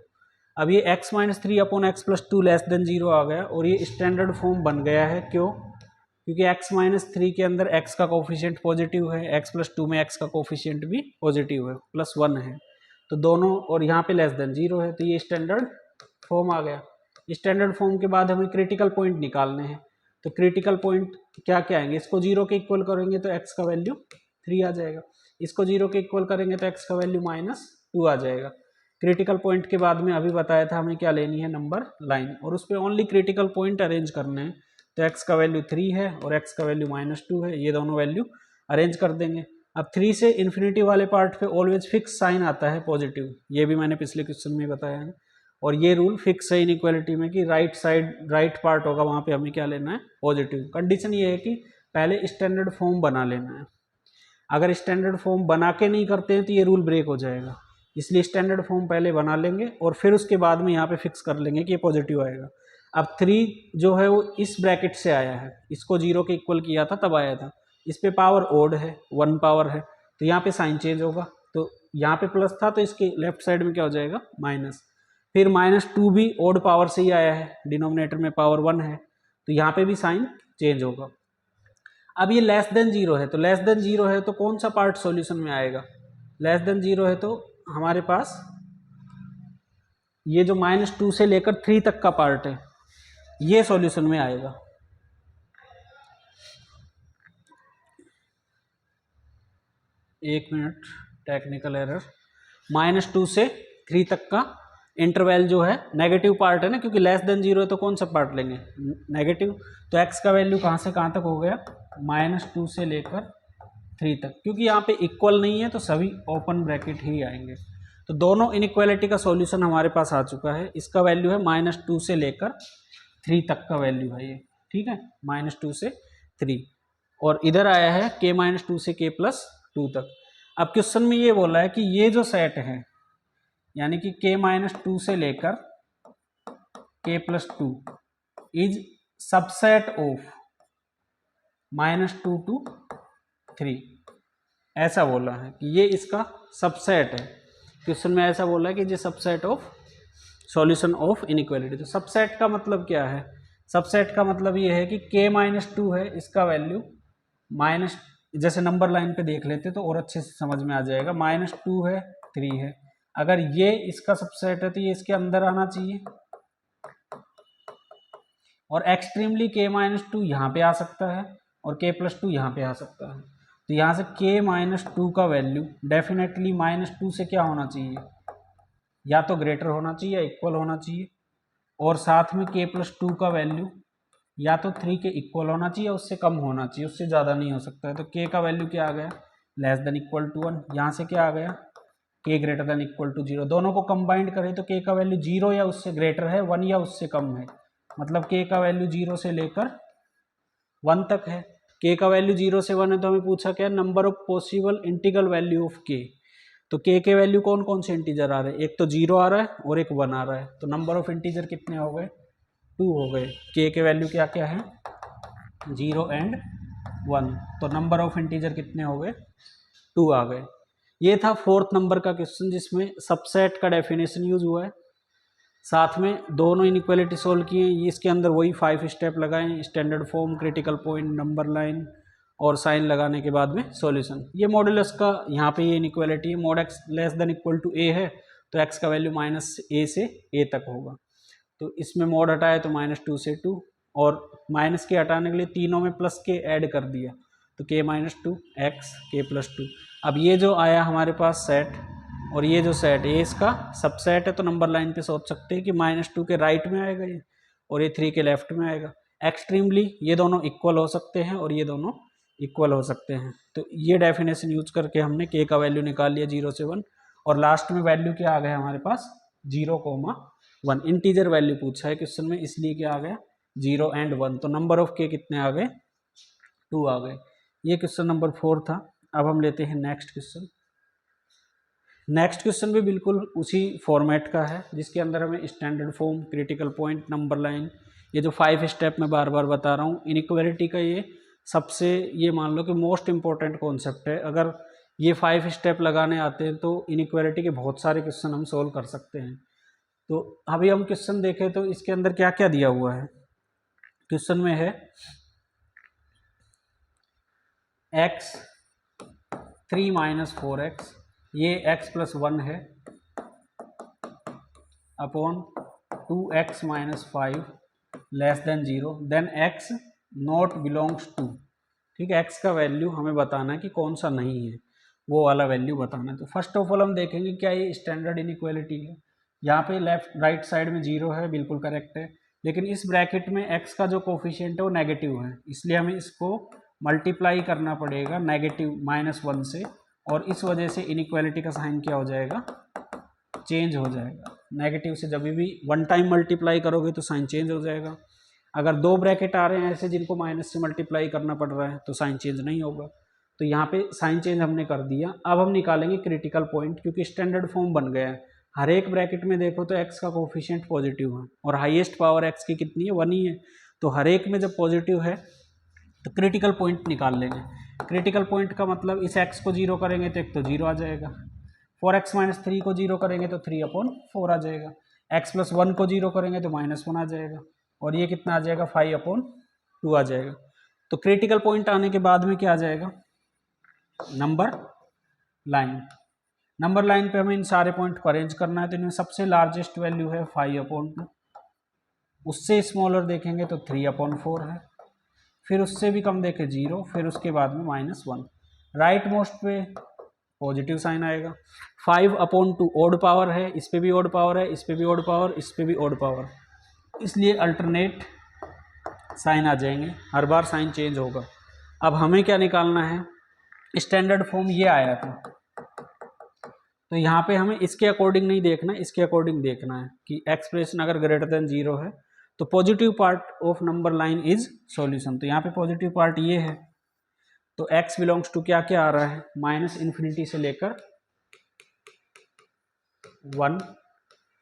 अब ये x - 3 अपॉन x + 2 <0 आ गया और ये स्टैंडर्ड फॉर्म बन गया है। क्यों? क्योंकि x - 3 के अंदर x का कोफिशिएंट पॉजिटिव है, x + 2 में x का कोफिशिएंट भी पॉजिटिव है, +1 है, तो दोनों, और यहाँ पे <0 है, तो ये स्टैंडर्ड फॉर्म आ गया। स्टैंडर्ड फॉर्म के बाद हमें क्रिटिकल पॉइंट निकालने हैं, तो क्रिटिकल पॉइंट क्या क्या आएंगे, इसको 0 के इक्वल करेंगे तो x का वैल्यू 3 आ जाएगा, इसको 0 के इक्वल करेंगे तो x का वैल्यू -2 आ जाएगा। क्रिटिकल पॉइंट के बाद में अभी बताया था हमें क्या लेनी है, नंबर लाइन, और उस पर ओनली क्रिटिकल पॉइंट अरेंज करने हैं। तो x का वैल्यू 3 है और x का वैल्यू -2 है, ये दोनों वैल्यू अरेंज कर देंगे। अब 3 से इन्फिनिटी वाले पार्ट पे ऑलवेज फिक्स साइन आता है पॉजिटिव, ये भी मैंने पिछले क्वेश्चन में बताया है, और ये रूल फिक्स है इनइक्वालिटी में कि राइट साइड राइट पार्ट होगा वहाँ पे हमें क्या लेना है, पॉजिटिव। कंडीशन ये है कि पहले स्टैंडर्ड फॉर्म बना लेना है। अगर स्टैंडर्ड फॉर्म बना के नहीं करते हैं तो ये रूल ब्रेक हो जाएगा, इसलिए स्टैंडर्ड फॉर्म पहले बना लेंगे और फिर उसके बाद में यहाँ पे फिक्स कर लेंगे कि ये पॉजिटिव आएगा। अब 3 जो है वो इस ब्रैकेट से आया है, इसको 0 के इक्वल किया था तब आया था, इस पे पावर ओड है, 1 पावर है, तो यहाँ पे साइन चेंज होगा। तो यहाँ पे प्लस था तो इसके लेफ्ट साइड में क्या हो जाएगा, माइनस। फिर -2 भी ओड पावर से ही आया है, डिनोमिनेटर में पावर 1 है, तो यहाँ पे भी साइन चेंज होगा। अब ये लेस देन 0 है, तो लेस देन 0 है तो कौन सा पार्ट सॉल्यूशन में आएगा, लेस देन 0 है तो हमारे पास ये जो -2 से लेकर 3 तक का पार्ट है ये सॉल्यूशन में आएगा। एक मिनट, टेक्निकल एरर। -2 से 3 तक का इंटरवल जो है नेगेटिव पार्ट है ना, क्योंकि लेस देन 0 है तो कौन सा पार्ट लेंगे, नेगेटिव। तो x का वैल्यू कहाँ से कहाँ तक हो गया, -2 से लेकर 3 तक, क्योंकि यहाँ पे इक्वल नहीं है तो सभी ओपन ब्रैकेट ही आएंगे। तो दोनों इनइक्वालिटी का सॉल्यूशन हमारे पास आ चुका है। इसका वैल्यू है -2 से लेकर 3 तक का वैल्यू है ये, ठीक है, -2 से 3, और इधर आया है k-2 से k+2 तक। अब क्वेश्चन में ये बोला है कि ये जो सेट है यानी कि k-2 से लेकर k+2 is subset of -2 to 3, ऐसा बोला है कि ये इसका सबसेट है। क्वेश्चन में ऐसा बोला है कि ये subset of solution of inequality. तो सबसेट का मतलब क्या है, सबसेट का मतलब ये है कि k-2 है, इसका वैल्यू माइनस, जैसे नंबर लाइन पे देख लेते तो और अच्छे से समझ में आ जाएगा, -2 है, 3 है, अगर ये इसका सबसेट है तो ये इसके अंदर आना चाहिए, और एक्सट्रीमली k-2 यहाँ पे आ सकता है और k+2 यहाँ पे आ सकता है। तो यहाँ से k-2 का वैल्यू डेफिनेटली -2 से क्या होना चाहिए, या तो ग्रेटर होना चाहिए या इक्वल होना चाहिए, और साथ में k+2 का वैल्यू या तो 3 के इक्वल होना चाहिए, उससे कम होना चाहिए, उससे ज़्यादा नहीं हो सकता है। तो k का वैल्यू क्या आ गया, लेस देन इक्वल टू 1, यहाँ से क्या आ गया, k greater than equal to 0। दोनों को कंबाइंड करें तो k का वैल्यू 0 या उससे ग्रेटर है, 1 या उससे कम है, मतलब k का वैल्यू 0 से लेकर 1 तक है। k का वैल्यू 0 से 1 है तो हमें पूछा क्या, number of possible integral value of k। तो k के वैल्यू कौन कौन से इंटीजर आ रहे हैं, एक तो 0 आ रहा है और एक 1 आ रहा है, तो नंबर ऑफ इंटीजर कितने हो गए, 2 हो गए। k के वैल्यू क्या क्या है, 0 एंड 1, तो नंबर ऑफ इंटीजर कितने हो गए, 2 आ गए। ये था 4th नंबर का क्वेश्चन जिसमें सबसेट का डेफिनेशन यूज हुआ है, साथ में दोनों इनइक्वालिटी सोल्व किए। इसके अंदर वही 5 स्टेप लगाए, standard form, critical point, number line और साइन लगाने के बाद में सॉल्यूशन। ये मॉडुलस का यहाँ पे ये इनइक्वालिटी है, mod x less than equal to a है तो x का वैल्यू -a से a तक होगा। तो इसमें मोड हटाए तो -2 से 2, और माइनस के हटाने के लिए तीनों में प्लस के ऐड कर दिया, तो k-2 x k+2। अब ये जो आया हमारे पास सेट, और ये जो सेट ये इसका सबसेट है, तो नंबर लाइन पे सोच सकते हैं कि -2 के राइट में आएगा ये, और ये 3 के लेफ्ट में आएगा। एक्सट्रीमली ये दोनों इक्वल हो सकते हैं और ये दोनों इक्वल हो सकते हैं। तो ये डेफिनेशन यूज करके हमने k का वैल्यू निकाल लिया 0 से 1, और लास्ट में वैल्यू क्या आ गया हमारे पास, 0,1। इंटीजर वैल्यू पूछा है क्वेश्चन में, इसलिए क्या आ गया, 0 एंड 1। तो नंबर ऑफ k कितने आ गए, 2 आ गए। ये क्वेश्चन नंबर 4 था। अब हम लेते हैं नेक्स्ट क्वेश्चन। नेक्स्ट क्वेश्चन भी बिल्कुल उसी फॉर्मेट का है, जिसके अंदर हमें standard form, critical point, number line, ये जो 5 स्टेप मैं बार बार बता रहा हूँ, इनइक्वालिटी का ये सबसे, ये मान लो कि मोस्ट इंपॉर्टेंट कॉन्सेप्ट है। अगर ये 5 स्टेप लगाने आते हैं तो इनइक्वालिटी के बहुत सारे क्वेश्चन हम सोल्व कर सकते हैं। तो अभी हम क्वेश्चन देखें तो इसके अंदर क्या क्या दिया हुआ है। क्वेश्चन में है x 3 - 4x, ये x + 1 है, upon 2x - 5 less than 0, then x not belongs to, ठीक है। x का वैल्यू हमें बताना है कि कौन सा नहीं है, वो वाला वैल्यू बताना है। तो फर्स्ट ऑफ ऑल हम देखेंगे क्या ये स्टैंडर्ड इनइक्वालिटी है। यहाँ पे लेफ्ट राइट साइड में 0 है, बिल्कुल करेक्ट है, लेकिन इस ब्रैकेट में x का जो कोफिशिएंट है वो नेगेटिव है, इसलिए हमें इसको मल्टीप्लाई करना पड़ेगा नेगेटिव -1 से, और इस वजह से इनइक्वालिटी का साइन क्या हो जाएगा, चेंज हो जाएगा। नेगेटिव से जब भी वन टाइम मल्टीप्लाई करोगे तो साइन चेंज हो जाएगा। अगर दो ब्रैकेट आ रहे हैं ऐसे जिनको माइनस से मल्टीप्लाई करना पड़ रहा है तो साइन चेंज नहीं होगा। तो यहाँ पे साइन चेंज हमने कर दिया। अब हम निकालेंगे क्रिटिकल पॉइंट, क्योंकि स्टैंडर्ड फॉर्म बन गया है। हर एक ब्रैकेट में देखो तो x का कोफिशिएंट पॉजिटिव है और हाईएस्ट पावर x की कितनी है, 1 ही है। तो हर एक में जब पॉजिटिव है तो क्रिटिकल पॉइंट निकाल लेंगे। क्रिटिकल पॉइंट का मतलब इस x को 0 करेंगे तो एक तो 0 आ जाएगा, 4x - 3 को 0 करेंगे तो 3/4 आ जाएगा, x + 1 को 0 करेंगे तो -1 आ जाएगा, और ये कितना आ जाएगा, 5/2 आ जाएगा। तो क्रिटिकल पॉइंट आने के बाद में क्या आ जाएगा, नंबर लाइन। नंबर लाइन पे हमें इन सारे पॉइंट को अरेंज करना है। तो इनमें सबसे लार्जेस्ट वैल्यू है 5/2, उससे स्मॉलर देखेंगे तो 3/4 है, फिर उससे भी कम देखें 0, फिर उसके बाद में -1। राइट मोस्ट पे पॉजिटिव साइन आएगा। 5/2 ओड पावर है, इस पे भी ओड पावर है, इस पे भी ओड पावर, इस पे भी ओड पावर, इसलिए अल्टरनेट साइन आ जाएंगे, हर बार साइन चेंज होगा। अब हमें क्या निकालना है, स्टैंडर्ड फॉर्म ये आया था, तो यहाँ पे हमें इसके अकॉर्डिंग नहीं देखना है, इसके अकॉर्डिंग देखना है कि एक्सप्रेशन अगर ग्रेटर देन 0 है तो positive part of number line is solution. तो यहाँ पे पॉजिटिव पार्ट ये है, तो x बिलोंग्स टू क्या क्या आ रहा है, -∞ से लेकर 1,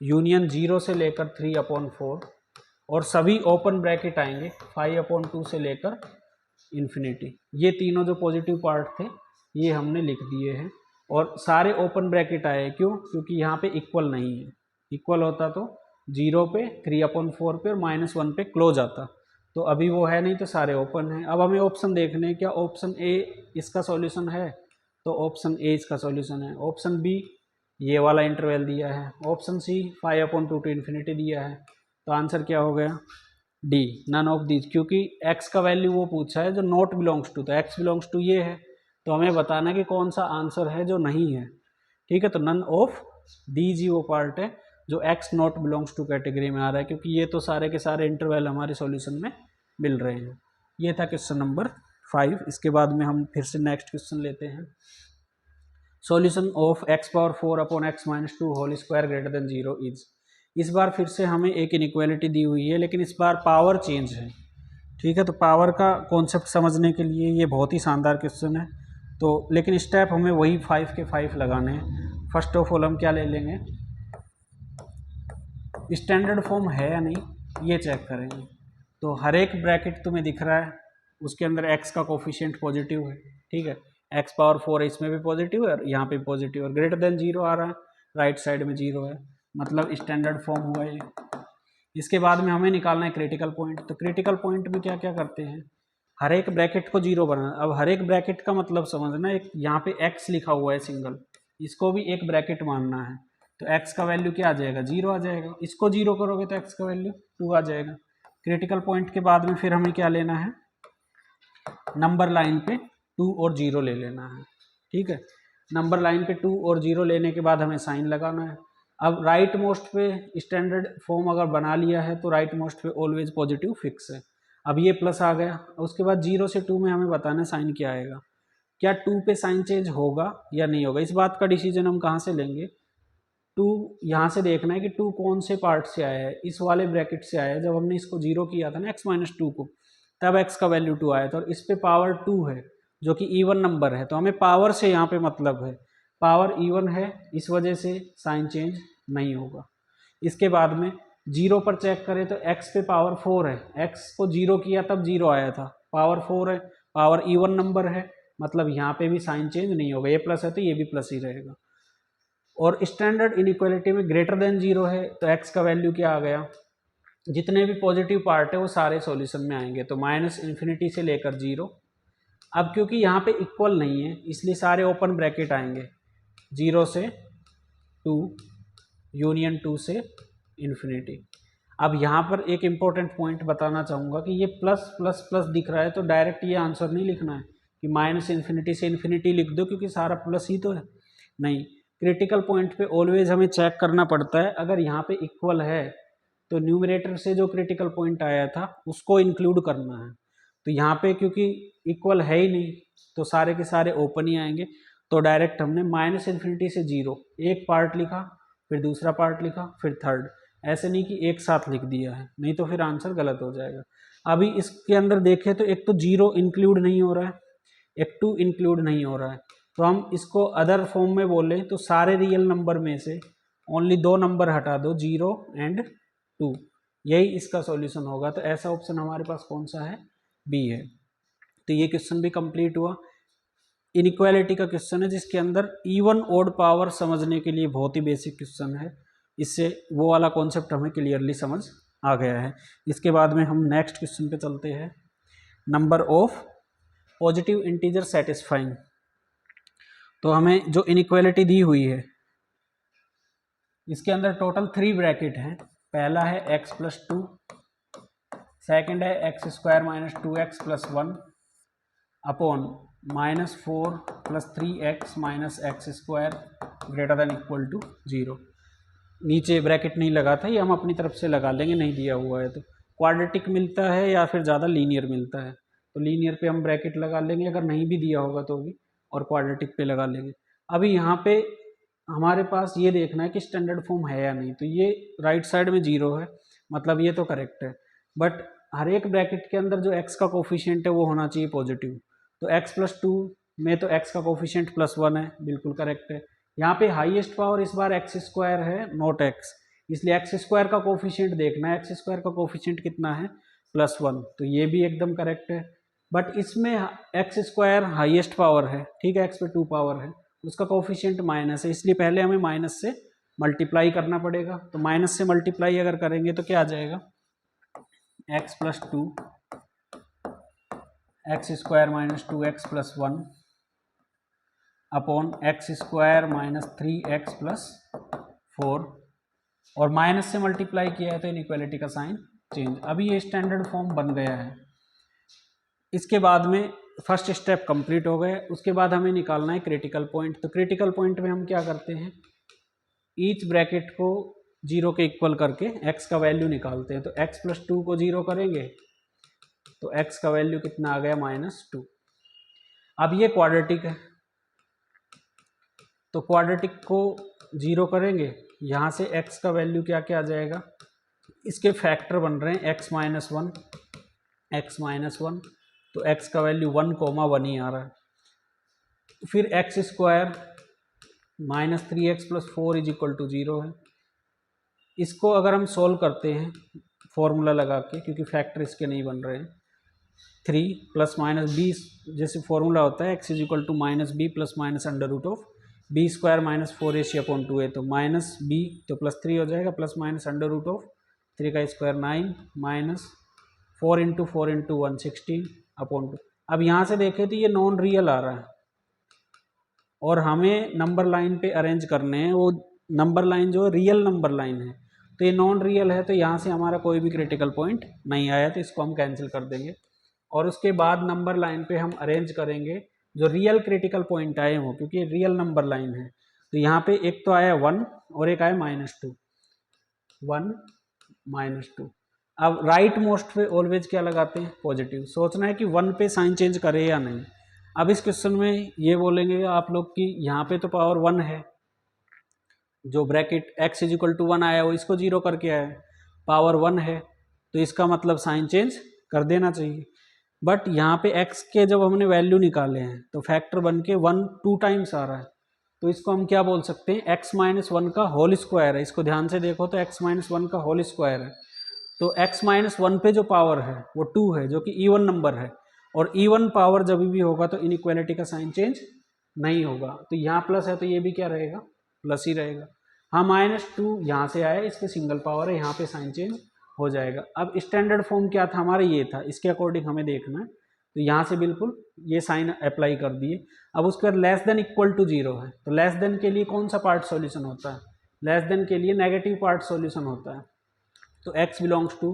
यूनियन 0 से लेकर 3/4, और सभी ओपन ब्रैकेट आएंगे 5/2 से लेकर इन्फिनिटी। ये तीनों जो पॉजिटिव पार्ट थे ये हमने लिख दिए हैं, और सारे ओपन ब्रैकेट आए, क्यों, क्योंकि यहाँ पे इक्वल नहीं है। इक्वल होता तो 0 पे, 3/4 पे और -1 पे क्लोज आता, तो अभी वो है नहीं, तो सारे ओपन हैं। अब हमें ऑप्शन देखने हैं, क्या ऑप्शन ए इसका सॉल्यूशन है, तो ऑप्शन ए इसका सॉल्यूशन है। ऑप्शन बी ये वाला इंटरवल दिया है, ऑप्शन सी 5/2 टू इन्फिनिटी दिया है। तो आंसर क्या हो गया, डी, नन ऑफ दीज, क्योंकि x का वैल्यू वो पूछा है जो नॉट बिलोंग्स टू, तो x बिलोंग्स टू ये है, तो हमें बताना कि कौन सा आंसर है जो नहीं है। ठीक है, तो नन ऑफ दीज ही वो पार्ट है जो x not belongs to category में आ रहा है, क्योंकि ये तो सारे के सारे इंटरवल हमारे सॉल्यूशन में मिल रहे हैं। ये था क्वेश्चन नंबर 5। इसके बाद में हम फिर से नेक्स्ट क्वेश्चन लेते हैं। Solution of x⁴/x-2 whole square greater than 0 is. इस बार फिर से हमें एक इनइक्वालिटी दी हुई है, लेकिन इस बार पावर चेंज है। ठीक है, तो पावर का कॉन्सेप्ट समझने के लिए ये बहुत ही शानदार क्वेश्चन है। तो लेकिन स्टेप हमें वही 5 के 5 लगाने हैं। फर्स्ट ऑफ ऑल हम क्या ले लेंगे, स्टैंडर्ड फॉर्म है या नहीं ये चेक करेंगे। तो हर एक ब्रैकेट तुम्हें दिख रहा है, उसके अंदर x का कोफिशिएंट पॉजिटिव है। ठीक है, x⁴ है, इसमें भी पॉजिटिव है और यहाँ पे पॉजिटिव है, ग्रेटर देन 0 आ रहा है, राइट साइड में 0 है, मतलब स्टैंडर्ड फॉर्म हुआ ये। इसके बाद में हमें निकालना है क्रिटिकल पॉइंट। तो क्रिटिकल पॉइंट में क्या क्या करते हैं, हर एक ब्रैकेट को 0 बनाना। अब हर एक ब्रैकेट का मतलब समझना, एक यहाँ पे x लिखा हुआ है सिंगल, इसको भी एक ब्रैकेट मानना है, तो x का वैल्यू क्या आ जाएगा, 0 आ जाएगा। इसको 0 करोगे तो x का वैल्यू 2 आ जाएगा। क्रिटिकल पॉइंट के बाद में फिर हमें क्या लेना है, नंबर लाइन पे 2 और 0 ले लेना है। ठीक है, नंबर लाइन पे 2 और 0 लेने के बाद हमें साइन लगाना है। अब राइट मोस्ट पे स्टैंडर्ड फॉर्म अगर बना लिया है तो राइट मोस्ट पे ऑलवेज पॉजिटिव फिक्स है। अब ये प्लस आ गया, उसके बाद 0 से 2 में हमें बताना है साइन क्या आएगा, क्या 2 पे साइन चेंज होगा या नहीं होगा। इस बात का डिसीजन हम कहाँ से लेंगे, 2 यहाँ से देखना है कि 2 कौन से पार्ट से आया है, इस वाले ब्रैकेट से आया है। जब हमने इसको 0 किया था ना x-2 को, तब x का वैल्यू 2 आया था, और इस पे पावर 2 है जो कि इवन नंबर है, तो हमें पावर से यहाँ पे मतलब है, पावर इवन है, इस वजह से साइन चेंज नहीं होगा। इसके बाद में 0 पर चेक करें तो x पे पावर 4 है, x को 0 किया तब 0 आया था, पावर 4 है, पावर इवन नंबर है, मतलब यहाँ पे भी साइन चेंज नहीं होगा, ये प्लस है तो ये भी प्लस ही रहेगा। और स्टैंडर्ड इनइक्वालिटी में ग्रेटर देन 0 है, तो x का वैल्यू क्या आ गया, जितने भी पॉजिटिव पार्ट है वो सारे सॉल्यूशन में आएंगे, तो -∞ से लेकर 0। अब क्योंकि यहाँ पे इक्वल नहीं है इसलिए सारे ओपन ब्रैकेट आएंगे, 0 से 2, यूनियन 2 से इन्फिनिटी। अब यहाँ पर एक इम्पोर्टेंट पॉइंट बताना चाहूँगा कि ये प्लस प्लस प्लस दिख रहा है, तो डायरेक्ट ये आंसर नहीं लिखना है कि -∞ से इन्फिनिटी लिख दो क्योंकि सारा प्लस ही तो है, नहीं। क्रिटिकल पॉइंट पे ऑलवेज हमें चेक करना पड़ता है, अगर यहाँ पे इक्वल है तो न्यूमरेटर से जो क्रिटिकल पॉइंट आया था उसको इंक्लूड करना है। तो यहाँ पे क्योंकि इक्वल है ही नहीं तो सारे के सारे ओपन ही आएंगे, तो डायरेक्ट हमने -∞ से 0 एक पार्ट लिखा, फिर दूसरा पार्ट लिखा, फिर थर्ड, ऐसे नहीं कि एक साथ लिख दिया है, नहीं तो फिर आंसर गलत हो जाएगा। अभी इसके अंदर देखें तो एक तो 0 इंक्लूड नहीं हो रहा है, एक 2 इंक्लूड नहीं हो रहा है, तो हम इसको अदर फॉर्म में बोलें तो सारे रियल नंबर में से ओनली 2 नंबर हटा दो, 0 एंड 2, यही इसका सॉल्यूशन होगा। तो ऐसा ऑप्शन हमारे पास कौन सा है, बी है। तो ये क्वेश्चन भी कंप्लीट हुआ। इनइक्वालिटी का क्वेश्चन है जिसके अंदर इवन ओड पावर समझने के लिए बहुत ही बेसिक क्वेश्चन है, इससे वो वाला कॉन्सेप्ट हमें क्लियरली समझ आ गया है। इसके बाद में हम नेक्स्ट क्वेश्चन पे चलते हैं, number of positive integer satisfying. तो हमें जो इनइक्वालिटी दी हुई है इसके अंदर टोटल 3 ब्रैकेट हैं। पहला है x+2, सेकंड है x² - 2x + 1 upon -4 + 3x - x² > 0। नीचे ब्रैकेट नहीं लगा था, ये हम अपनी तरफ से लगा लेंगे, नहीं दिया हुआ है तो। क्वाड्रेटिक मिलता है या फिर ज़्यादा लीनियर मिलता है, तो लीनियर पे हम ब्रैकेट लगा लेंगे, अगर नहीं भी दिया होगा तो भी, और क्वाड्रेटिक पे लगा लेंगे। अभी यहाँ पे हमारे पास ये देखना है कि स्टैंडर्ड फॉर्म है या नहीं, तो ये राइट साइड में 0 है, मतलब ये तो करेक्ट है, बट हर एक ब्रैकेट के अंदर जो x का कोफिशिएंट है वो होना चाहिए पॉजिटिव। तो x+2 में तो x का कोफिशिएंट +1 है, बिल्कुल करेक्ट है। यहाँ पे हाईएस्ट पावर इस बार x² है, नॉट x, इसलिए x² का कोफिशिएंट देखना है, x² का कोफिशिएंट कितना है, +1, तो ये भी एकदम करेक्ट है। बट इसमें x² हाईएस्ट पावर है, ठीक है, x पे 2 पावर है, उसका कोफिशिएंट माइनस है, इसलिए पहले हमें माइनस से मल्टीप्लाई करना पड़ेगा। तो माइनस से मल्टीप्लाई अगर करेंगे तो क्या आ जाएगा, x+2 x² - 2x + 1 upon x² - 3x + 4, और माइनस से मल्टीप्लाई किया है तो इनइक्वालिटी का साइन चेंज। अभी ये स्टैंडर्ड फॉर्म बन गया है। इसके बाद में फर्स्ट स्टेप कंप्लीट हो गए, उसके बाद हमें निकालना है क्रिटिकल पॉइंट। तो क्रिटिकल पॉइंट में हम क्या करते हैं, ईच ब्रैकेट को 0 के इक्वल करके x का वैल्यू निकालते हैं। तो x+2 को 0 करेंगे तो x का वैल्यू कितना आ गया, -2। अब ये क्वाड्रेटिक है, तो क्वाड्रेटिक को 0 करेंगे, यहाँ से x का वैल्यू क्या क्या आ जाएगा, इसके फैक्टर बन रहे हैं x - 1 x - 1, तो x का वैल्यू 1, 1 ही आ रहा है। फिर x² - 3x + 4 = 0 है। इसको अगर हम सोल्व करते हैं फॉर्मूला लगा के, क्योंकि फैक्टर इसके नहीं बन रहे हैं, 3 ± b, जैसे फॉर्मूला होता है x = -b ± √b² - 4ac/2 है, तो -b तो +3 हो जाएगा, ± √3² 9 -4 × 4 × 1 16/2। अब यहाँ से देखें तो ये नॉन रियल आ रहा है और हमें नंबर लाइन पे अरेंज करने हैं, वो नंबर लाइन जो रियल नंबर लाइन है, तो ये नॉन रियल है, तो यहाँ से हमारा कोई भी क्रिटिकल पॉइंट नहीं आया, तो इसको हम कैंसिल कर देंगे। और उसके बाद नंबर लाइन पे हम अरेंज करेंगे जो रियल क्रिटिकल पॉइंट आए हों, क्योंकि रियल नंबर लाइन है। तो यहाँ पे एक तो आया 1 और एक आया -2, 1 -2। अब राइट मोस्ट पे ऑलवेज क्या लगाते हैं, पॉजिटिव। सोचना है कि 1 पे साइन चेंज करे या नहीं। अब इस क्वेश्चन में ये बोलेंगे आप लोग कि यहाँ पे तो पावर 1 है, जो ब्रैकेट x = 1 आया वो इसको 0 करके आया, पावर 1 है तो इसका मतलब साइन चेंज कर देना चाहिए। बट यहाँ पे x के जब हमने वैल्यू निकाले हैं तो फैक्टर बन के 1 2 टाइम्स आ रहा है, तो इसको हम क्या बोल सकते हैं, x - 1 का होल स्क्वायर है। इसको ध्यान से देखो तो x - 1 का होल स्क्वायर है, तो x - 1 पे जो पावर है वो 2 है, जो कि इवन नंबर है, और इवन पावर जब भी होगा तो इनइक्वालिटी का साइन चेंज नहीं होगा। तो यहाँ प्लस है तो ये भी क्या रहेगा, प्लस ही रहेगा। हाँ, -2 यहाँ से आया, इसके सिंगल पावर है, यहाँ पे साइन चेंज हो जाएगा। अब स्टैंडर्ड फॉर्म क्या था हमारा, ये था, इसके अकॉर्डिंग हमें देखना है, तो यहाँ से बिल्कुल ये साइन अप्लाई कर दिए। अब उसके बाद लेस देन इक्वल टू 0 है, तो लेस देन के लिए कौन सा पार्ट सॉल्यूशन होता है, लेस देन के लिए नेगेटिव पार्ट सॉल्यूशन होता है। तो x बिलोंग्स टू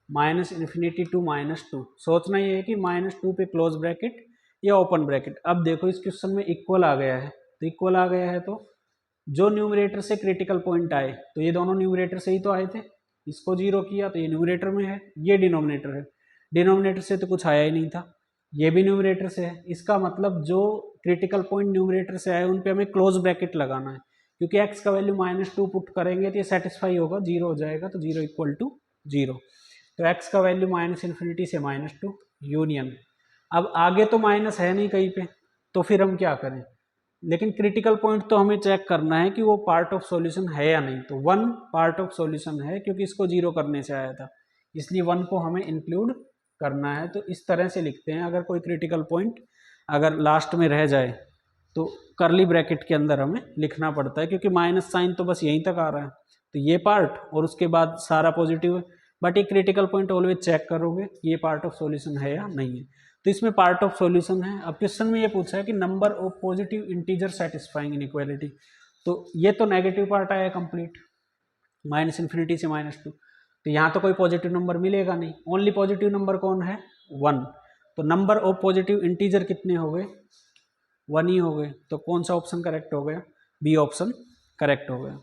-∞ टू -2। सोचना ये है कि -2 पे क्लोज ब्रैकेट या ओपन ब्रैकेट। अब देखो इस क्वेश्चन में इक्वल आ गया है, तो इक्वल आ गया है तो जो न्यूमरेटर से क्रिटिकल पॉइंट आए, तो ये दोनों न्यूमरेटर से ही तो आए थे, इसको 0 किया तो ये न्यूमरेटर में है, ये डिनोमिनेटर है, डिनोमिनेटर से तो कुछ आया ही नहीं था, ये भी न्यूमरेटर से है। इसका मतलब जो क्रिटिकल पॉइंट न्यूमरेटर से आए उन पे हमें क्लोज ब्रैकेट लगाना है, क्योंकि x का वैल्यू -2 पुट करेंगे तो ये सेटिस्फाई होगा, 0 हो जाएगा, तो 0 इक्वल टू 0। तो x का वैल्यू -∞ से -2 यूनियन। अब आगे तो माइनस है नहीं कहीं पे, तो फिर हम क्या करें, लेकिन क्रिटिकल पॉइंट तो हमें चेक करना है कि वो पार्ट ऑफ सॉल्यूशन है या नहीं। तो 1 पार्ट ऑफ सॉल्यूशन है, क्योंकि इसको 0 करने से आया था, इसलिए 1 को हमें इंक्लूड करना है। तो इस तरह से लिखते हैं, अगर कोई क्रिटिकल पॉइंट अगर लास्ट में रह जाए तो करली ब्रैकेट के अंदर हमें लिखना पड़ता है, क्योंकि माइनस साइन तो बस यहीं तक आ रहा है, तो ये पार्ट और उसके बाद सारा पॉजिटिव है। बट ये क्रिटिकल पॉइंट ऑलवेज चेक करोगे ये पार्ट ऑफ सॉल्यूशन है या नहीं है। तो इसमें पार्ट ऑफ सॉल्यूशन है। अब क्वेश्चन में ये पूछा है कि number of positive integer satisfying inequality, तो ये तो नेगेटिव पार्ट आया कंप्लीट, -∞ से -2, तो यहाँ तो कोई पॉजिटिव नंबर मिलेगा नहीं, ओनली पॉजिटिव नंबर कौन है, 1। तो नंबर ऑफ पॉजिटिव इंटीजर कितने हो गए, 1 ही हो गए। तो कौन सा ऑप्शन करेक्ट हो गया, बी ऑप्शन करेक्ट हो गया।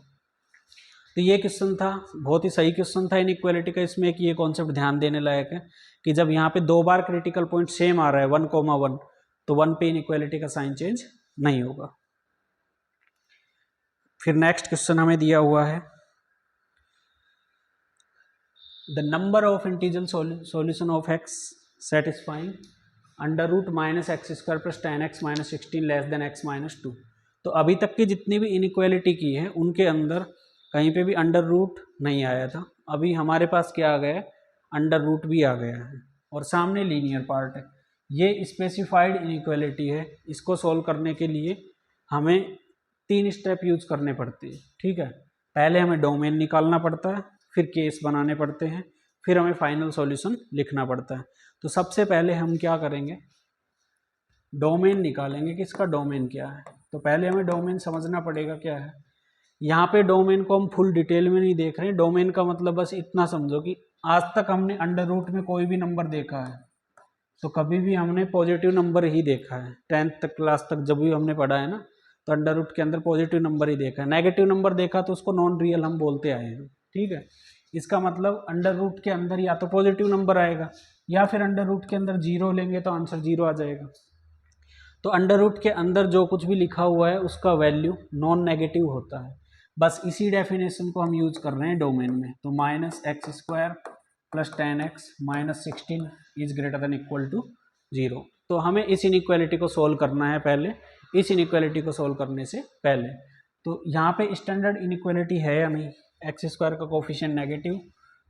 तो ये क्वेश्चन था, बहुत ही सही क्वेश्चन था इनइक्वालिटी का। इसमें एक ये कॉन्सेप्ट ध्यान देने लायक है कि जब यहाँ पे 2 बार क्रिटिकल पॉइंट सेम आ रहा है 1,1, तो 1 पे इनइक्वालिटी का साइन चेंज नहीं होगा। फिर नेक्स्ट क्वेश्चन हमें दिया हुआ है, the number of integer solution of x satisfying √-x² + tan x - 16 < x - 2। तो अभी तक की जितनी भी इनइक्वालिटी की है उनके अंदर कहीं पे भी अंडर रूट नहीं आया था, अभी हमारे पास क्या आ गया है, अंडर रूट भी आ गया है, और सामने लीनियर पार्ट है। ये स्पेसिफाइड इनइक्वालिटी है, इसको सॉल्व करने के लिए हमें 3 स्टेप यूज करने पड़ते हैं, ठीक है। पहले हमें डोमेन निकालना पड़ता है, फिर केस बनाने पड़ते हैं, फिर हमें फाइनल सॉल्यूशन लिखना पड़ता है। तो सबसे पहले हम क्या करेंगे, डोमेन निकालेंगे कि इसका डोमेन क्या है। तो पहले हमें डोमेन समझना पड़ेगा क्या है। यहाँ पे डोमेन को हम फुल डिटेल में नहीं देख रहे हैं, डोमेन का मतलब बस इतना समझो कि आज तक हमने अंडर रूट में कोई भी नंबर देखा है तो कभी भी हमने पॉजिटिव नंबर ही देखा है। 10th तक क्लास तक जब भी हमने पढ़ा है ना, तो अंडर रूट के अंदर पॉजिटिव नंबर ही देखा है। नेगेटिव नंबर देखा तो उसको नॉन रियल हम बोलते आए हैं, ठीक है। इसका मतलब अंडर रूट के अंदर या तो पॉजिटिव नंबर आएगा, या फिर अंडर रूट के अंदर 0 लेंगे तो आंसर 0 आ जाएगा। तो अंडर रूट के अंदर जो कुछ भी लिखा हुआ है उसका वैल्यू नॉन नेगेटिव होता है। बस इसी डेफिनेशन को हम यूज कर रहे हैं डोमेन में। तो -x² + tan x - 16 > 0। तो हमें इस इनइक्वालिटी को सोल्व करना है पहले, इस इनइक्वालिटी को सोल्व करने से पहले। तो यहाँ पे स्टैंडर्ड इनइक्वालिटी है या नहीं, x² का कोफिशिएंट नेगेटिव,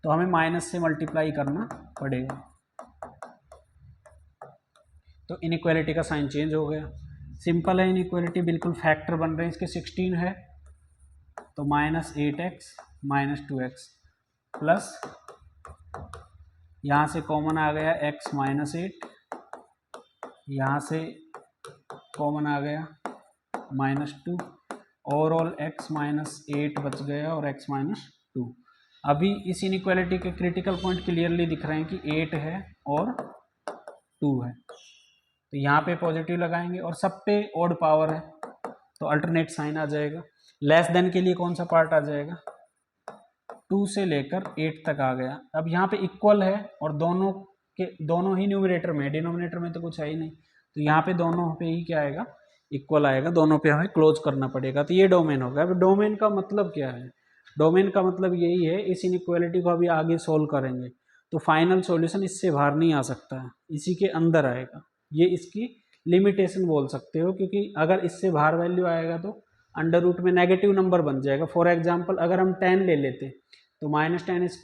तो हमें माइनस से मल्टीप्लाई करना पड़ेगा। तो इनइक्वालिटी का साइन चेंज हो गया। सिंपल है इनइक्वालिटी, बिल्कुल फैक्टर बन रहे हैं इसके। 16 है तो -8x - 2x प्लस यहाँ से कॉमन आ गया x - 8, यहाँ से कॉमन आ गया -2, ओवरऑल x - 8 बच गया और x - 2। अभी इस इनइक्वालिटी के क्रिटिकल पॉइंट क्लियरली दिख रहे हैं कि 8 है और 2 है। तो यहाँ पे पॉजिटिव लगाएंगे और सब पे ऑड पावर है तो अल्टरनेट साइन आ जाएगा। लेस देन के लिए कौन सा पार्ट आ जाएगा, 2 से लेकर 8 तक आ गया। अब यहाँ पे इक्वल है और दोनों ही न्यूमरेटर में, डिनोमिनेटर में तो कुछ है ही नहीं, तो यहाँ पे दोनों पे ही क्या आएगा, इक्वल आएगा, दोनों पे हमें क्लोज करना पड़ेगा। तो ये डोमेन होगा। अब डोमेन का मतलब क्या है, डोमेन का मतलब यही है, इस इनइक्वालिटी को अभी आगे सोल्व करेंगे तो फाइनल सॉल्यूशन इससे बाहर नहीं आ सकता है, इसी के अंदर आएगा। ये इसकी लिमिटेशन बोल सकते हो, क्योंकि अगर इससे बाहर वैल्यू आएगा तो अंडर रूट में नेगेटिव नंबर बन जाएगा। फॉर एग्जांपल अगर हम 10 ले लेते तो -10² +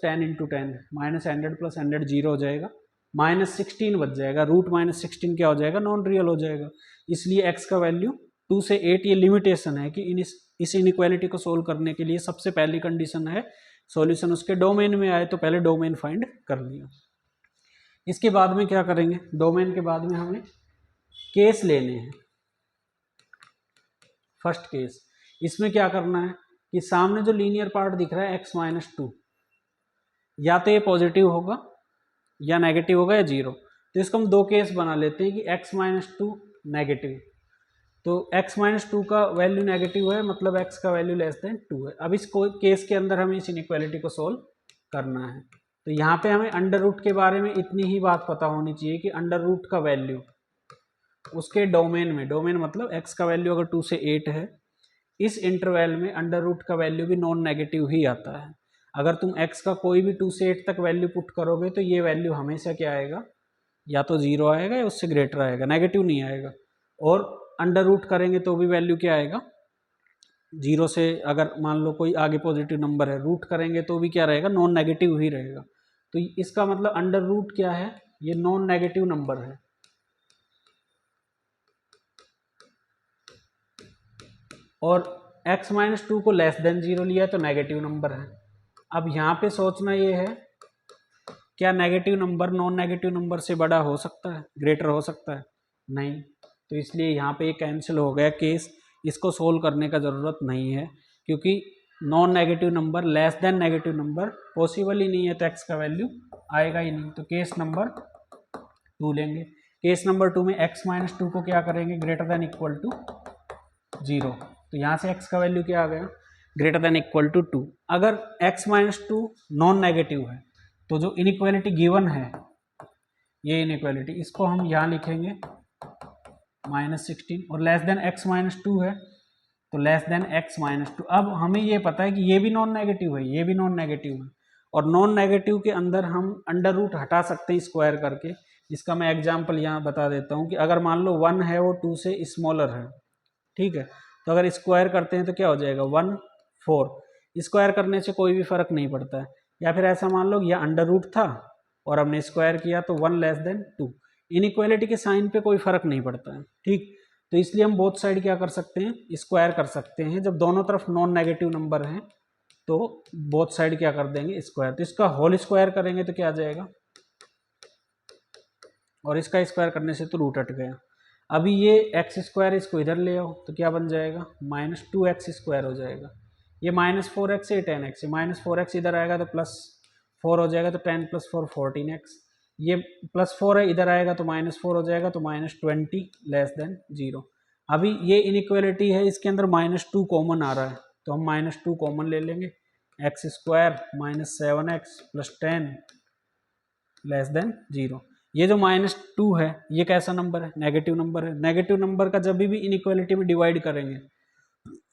10 × 10 -100 + 100 0 हो जाएगा, -16 बच जाएगा। रूट -16 क्या हो जाएगा, नॉन रियल हो जाएगा। इसलिए x का वैल्यू 2 से 8 ये लिमिटेशन है कि इस इनइक्वालिटी को सोल्व करने के लिए सबसे पहली कंडीशन है सॉल्यूशन उसके डोमेन में आए, तो पहले डोमेन फाइंड कर लिया। इसके बाद में क्या करेंगे, डोमेन के बाद में हमें केस लेने हैं। फर्स्ट केस, इसमें क्या करना है कि सामने जो लीनियर पार्ट दिख रहा है x - 2, या तो ये पॉजिटिव होगा या नेगेटिव होगा या 0। तो इसको हम 2 केस बना लेते हैं कि x - 2 नेगेटिव, तो x - 2 का वैल्यू नेगेटिव है, मतलब x का वैल्यू <2 है। अब इस केस के अंदर हमें इस इनइक्वालिटी को सोल्व करना है। तो यहाँ पे हमें अंडर रूट के बारे में इतनी ही बात पता होनी चाहिए कि अंडर रूट का वैल्यू उसके डोमेन में, डोमेन मतलब x का वैल्यू अगर 2 से 8 है, इस इंटरवल में अंडर रूट का वैल्यू भी नॉन नेगेटिव ही आता है। अगर तुम x का कोई भी 2 से 8 तक वैल्यू पुट करोगे तो ये वैल्यू हमेशा क्या आएगा, या तो 0 आएगा या उससे ग्रेटर आएगा, नेगेटिव नहीं आएगा। और अंडर रूट करेंगे तो भी वैल्यू क्या आएगा, 0 से अगर मान लो कोई आगे पॉजिटिव नंबर है, रूट करेंगे तो भी क्या रहेगा, नॉन नेगेटिव ही रहेगा। तो इसका मतलब अंडर रूट क्या है, ये नॉन नेगेटिव नंबर है। और x-2 को लेस देन 0 लिया तो नेगेटिव नंबर है। अब यहाँ पे सोचना ये है, क्या negative number non negative number से बड़ा हो सकता है, ग्रेटर हो सकता है? नहीं। तो इसलिए यहाँ पे कैंसिल हो गया केस, इसको सोल्व करने का ज़रूरत नहीं है, क्योंकि non negative number less than negative number possible ही नहीं है, तो x का वैल्यू आएगा ही नहीं। तो केस नंबर 2 लेंगे। केस नंबर 2 में x-2 को क्या करेंगे, ग्रेटर देन इक्वल टू 0। तो यहाँ से x का वैल्यू क्या आ गया, ग्रेटर देन इक्वल टू 2। अगर x-2 नॉन नेगेटिव है तो जो इनइक्वालिटी गिवन है, ये इनइक्वालिटी, इसको हम यहाँ लिखेंगे -16, और लेस देन x-2 है तो लेस देन x-2। अब हमें ये पता है कि ये भी नॉन नेगेटिव है, ये भी नॉन नेगेटिव है, और नॉन नेगेटिव के अंदर हम अंडर रूट हटा सकते हैं स्क्वायर करके। इसका मैं एग्जांपल यहाँ बता देता हूँ कि अगर मान लो 1 है वो 2 से स्मॉलर है, ठीक है, तो अगर स्क्वायर करते हैं तो क्या हो जाएगा, 1 4। स्क्वायर करने से कोई भी फर्क नहीं पड़ता है। या फिर ऐसा मान लो यह अंडर रूट था और हमने स्क्वायर किया तो 1 लेस देन 2। इनइक्वालिटी के साइन पे कोई फर्क नहीं पड़ता है, ठीक। तो इसलिए हम बोथ साइड क्या कर सकते हैं, स्क्वायर कर सकते हैं। जब दोनों तरफ नॉन नेगेटिव नंबर हैं तो बोथ साइड क्या कर देंगे, स्क्वायर। तो इसका होल स्क्वायर करेंगे तो क्या आ जाएगा, और इसका स्क्वायर करने से तो रूट हट गया। अभी ये x² इसको इधर ले आओ तो क्या बन जाएगा, -2x² हो जाएगा। ये -4x है, 10x है, -4x इधर आएगा तो +4 हो जाएगा, तो 10 + 4 14x। ये +4 है, इधर आएगा तो -4 हो जाएगा, तो -20 लेस देन 0। अभी ये इनइक्वालिटी है, इसके अंदर -2 कॉमन आ रहा है, तो हम -2 कॉमन ले लेंगे। x² -7x + 10 less than 0। ये जो -2 है ये कैसा नंबर है, नेगेटिव नंबर है। नेगेटिव नंबर का जब भी इनइक्वालिटी में डिवाइड करेंगे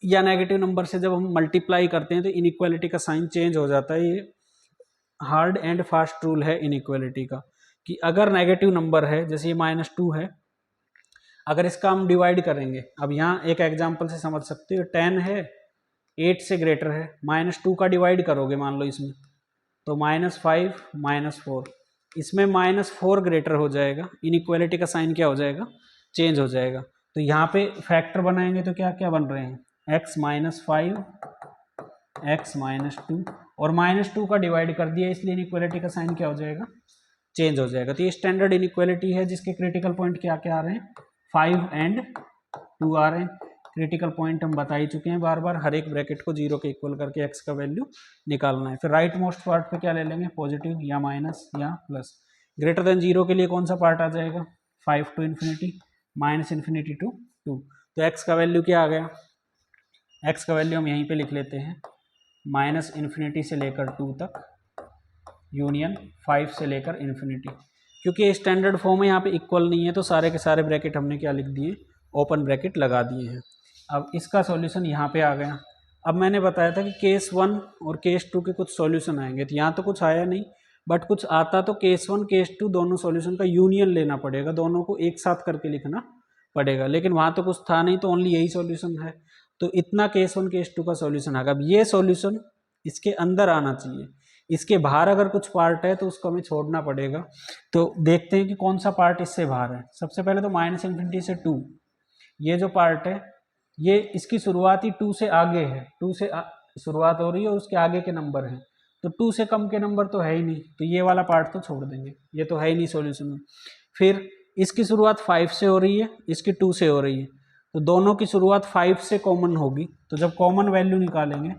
या नेगेटिव नंबर से जब हम मल्टीप्लाई करते हैं तो इनइक्वालिटी का साइन चेंज हो जाता है। ये हार्ड एंड फास्ट रूल है इनइक्वालिटी का, कि अगर नेगेटिव नंबर है, जैसे ये -2 है, अगर इसका हम डिवाइड करेंगे, अब यहाँ एक एग्जाम्पल से समझ सकते हो, 10 है, 8 से ग्रेटर है, -2 का डिवाइड करोगे मान लो इसमें, तो -5 -4, इसमें -4 ग्रेटर हो जाएगा, इनइक्वालिटी का साइन क्या हो जाएगा, चेंज हो जाएगा। तो यहाँ पे फैक्टर बनाएंगे तो क्या क्या बन रहे हैं, x -5 x -2, और -2 का डिवाइड कर दिया, इसलिए इनइक्वालिटी का साइन क्या हो जाएगा, चेंज हो जाएगा। तो ये स्टैंडर्ड इनइक्वालिटी है जिसके क्रिटिकल पॉइंट क्या क्या आ रहे हैं, 5 and 2 आ रहे हैं। क्रिटिकल पॉइंट हम बता ही चुके हैं बार बार, हर एक ब्रैकेट को 0 के इक्वल करके x का वैल्यू निकालना है। फिर राइट मोस्ट पार्ट पे क्या ले लेंगे, पॉजिटिव या माइनस या प्लस। ग्रेटर देन 0 के लिए कौन सा पार्ट आ जाएगा, 5 to ∞, -∞ to 2। तो x का वैल्यू क्या आ गया, x का वैल्यू हम यहीं पे लिख लेते हैं, -∞ से लेकर 2 तक, यूनियन 5 से लेकर ∞। क्योंकि स्टैंडर्ड फॉर्म में यहाँ पे इक्वल नहीं है तो सारे के सारे ब्रैकेट हमने क्या लिख दिए, ओपन ब्रैकेट लगा दिए हैं। अब इसका सॉल्यूशन यहाँ पे आ गया। अब मैंने बताया था कि केस 1 और केस 2 के कुछ सॉल्यूशन आएंगे, तो यहाँ तो कुछ आया नहीं, बट कुछ आता तो केस 1 केस 2 दोनों सॉल्यूशन का यूनियन लेना पड़ेगा, दोनों को एक साथ करके लिखना पड़ेगा। लेकिन वहाँ तो कुछ था नहीं, तो ओनली यही सॉल्यूशन है, तो इतना केस 1 केस 2 का सॉल्यूशन आएगा। अब ये सॉल्यूशन इसके अंदर आना चाहिए, इसके बाहर अगर कुछ पार्ट है तो उसको हमें छोड़ना पड़ेगा। तो देखते हैं कि कौन सा पार्ट इससे बाहर है। सबसे पहले तो -∞ से 2, ये जो पार्ट है ये इसकी शुरुआत ही 2 से आगे है, 2 से शुरुआत हो रही है और उसके आगे के नंबर हैं, तो 2 से कम के नंबर तो है ही नहीं, तो ये वाला पार्ट तो छोड़ देंगे, ये तो है ही नहीं सॉल्यूशन में। फिर इसकी शुरुआत 5 से हो रही है, इसकी 2 से हो रही है, तो दोनों की शुरुआत 5 से कॉमन होगी, तो जब कॉमन वैल्यू निकालेंगे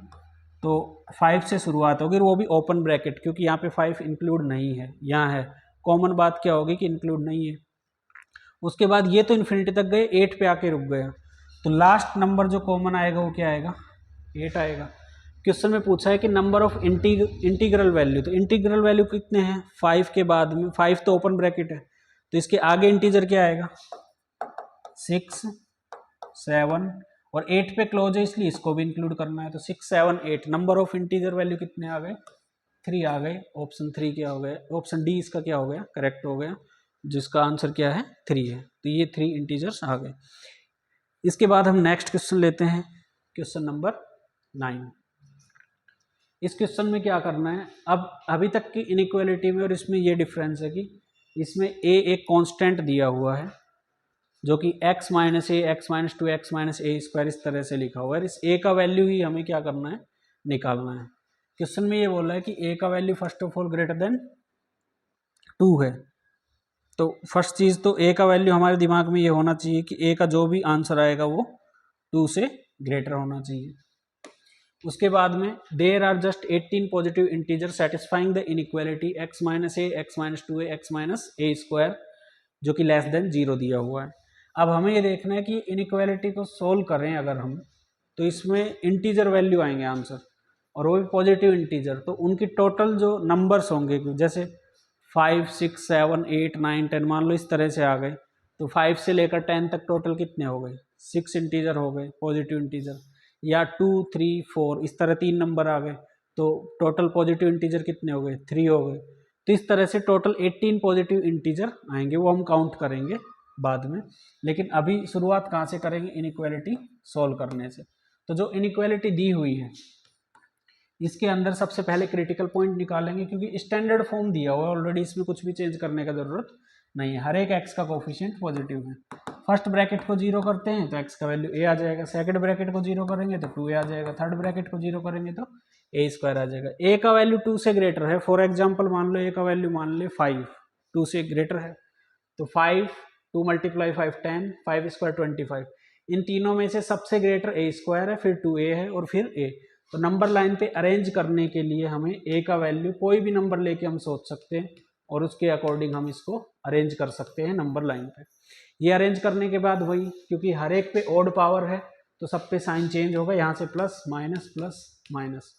तो 5 से शुरुआत होगी, वो भी ओपन ब्रैकेट, क्योंकि यहाँ पे 5 इंक्लूड नहीं है, यहाँ है। कॉमन बात क्या होगी कि इंक्लूड नहीं है। उसके बाद ये तो इन्फिनिटी तक गए, 8 पे आके रुक गया, तो लास्ट नंबर जो कॉमन आएगा वो क्या आएगा, 8 आएगा। क्वेश्चन में पूछा है कि नंबर ऑफ इंटीग्रल वैल्यू, तो इंटीग्रल वैल्यू कितने हैं, 5 के बाद में, 5 तो ओपन ब्रैकेट है, तो इसके आगे इंटीजर क्या आएगा, 6 7 और 8 पे क्लोज है इसलिए इसको भी इंक्लूड करना है। तो 6 7 8 नंबर ऑफ इंटीजर वैल्यू कितने आ गए, 3 आ गए। ऑप्शन 3 क्या हो गया, ऑप्शन डी इसका क्या हो गया, करेक्ट हो गया, जिसका आंसर क्या है 3 है। तो ये 3 इंटीजर्स आ गए। इसके बाद हम नेक्स्ट क्वेश्चन लेते हैं, क्वेश्चन नंबर 9। इस क्वेश्चन में क्या करना है, अब अभी तक की इनइक्वालिटी में और इसमें ये डिफरेंस है कि इसमें a एक कांस्टेंट दिया हुआ है जो कि x minus a, x minus two, x minus a square इस तरह से लिखा हुआ है। इस a का वैल्यू ही हमें क्या करना है, निकालना है। क्वेश्चन में ये बोल रहा है कि a का value first of all greater than 2 है। तो फर्स्ट चीज़ तो a का वैल्यू हमारे दिमाग में ये होना चाहिए कि a का जो भी आंसर आएगा वो 2 से ग्रेटर होना चाहिए। उसके बाद में there are just 18 positive integer satisfying the inequality x minus a, x minus two a, x minus a square जो कि लेस देन 0 दिया हुआ है। अब हमें ये देखना है कि इनइक्वालिटी को सोल्व करें अगर हम, तो इसमें इंटीजर वैल्यू आएंगे आंसर, और वो भी पॉजिटिव इंटीजर। तो उनकी टोटल जो नंबर्स होंगे, जैसे 5 6 7 8 9 10 मान लो इस तरह से आ गए, तो 5 से लेकर 10 तक टोटल कितने हो गए, 6 इंटीजर हो गए पॉजिटिव इंटीजर, या 2 3 4 इस तरह 3 नंबर आ गए, तो टोटल पॉजिटिव इंटीजर कितने हो गए, 3 हो गए। तो इस तरह से टोटल 18 पॉजिटिव इंटीजर आएंगे, वो हम काउंट करेंगे बाद में। लेकिन अभी शुरुआत कहाँ से करेंगे, इनइक्वालिटी सॉल्व करने से। तो जो इनइक्वालिटी दी हुई है इसके अंदर सबसे पहले क्रिटिकल पॉइंट निकालेंगे, क्योंकि स्टैंडर्ड फॉर्म दिया हुआ है ऑलरेडी, इसमें कुछ भी चेंज करने का जरूरत नहीं है। हर एक एक्स का कोफिशिएंट पॉजिटिव है। फर्स्ट ब्रैकेट को 0 करते हैं तो एक्स का वैल्यू a आ जाएगा, सेकंड ब्रैकेट को 0 करेंगे तो 2a आ जाएगा, थर्ड ब्रैकेट को 0 करेंगे तो a स्क्वायर आ जाएगा। a का वैल्यू 2 से ग्रेटर है, फॉर एग्जाम्पल मान लो a का वैल्यू मान ले 5, 2 से ग्रेटर है, तो 5 2 मल्टीप्लाई 5 10, 5 स्क्वायर 25। इन तीनों में से सबसे ग्रेटर a स्क्वायर है, फिर 2a है और फिर a। तो नंबर लाइन पे अरेंज करने के लिए हमें a का वैल्यू कोई भी नंबर लेके हम सोच सकते हैं और उसके अकॉर्डिंग हम इसको अरेंज कर सकते हैं नंबर लाइन पे। ये अरेंज करने के बाद वही, क्योंकि हर एक पे ऑड पावर है तो सब पे साइन चेंज होगा, यहाँ से प्लस माइनस,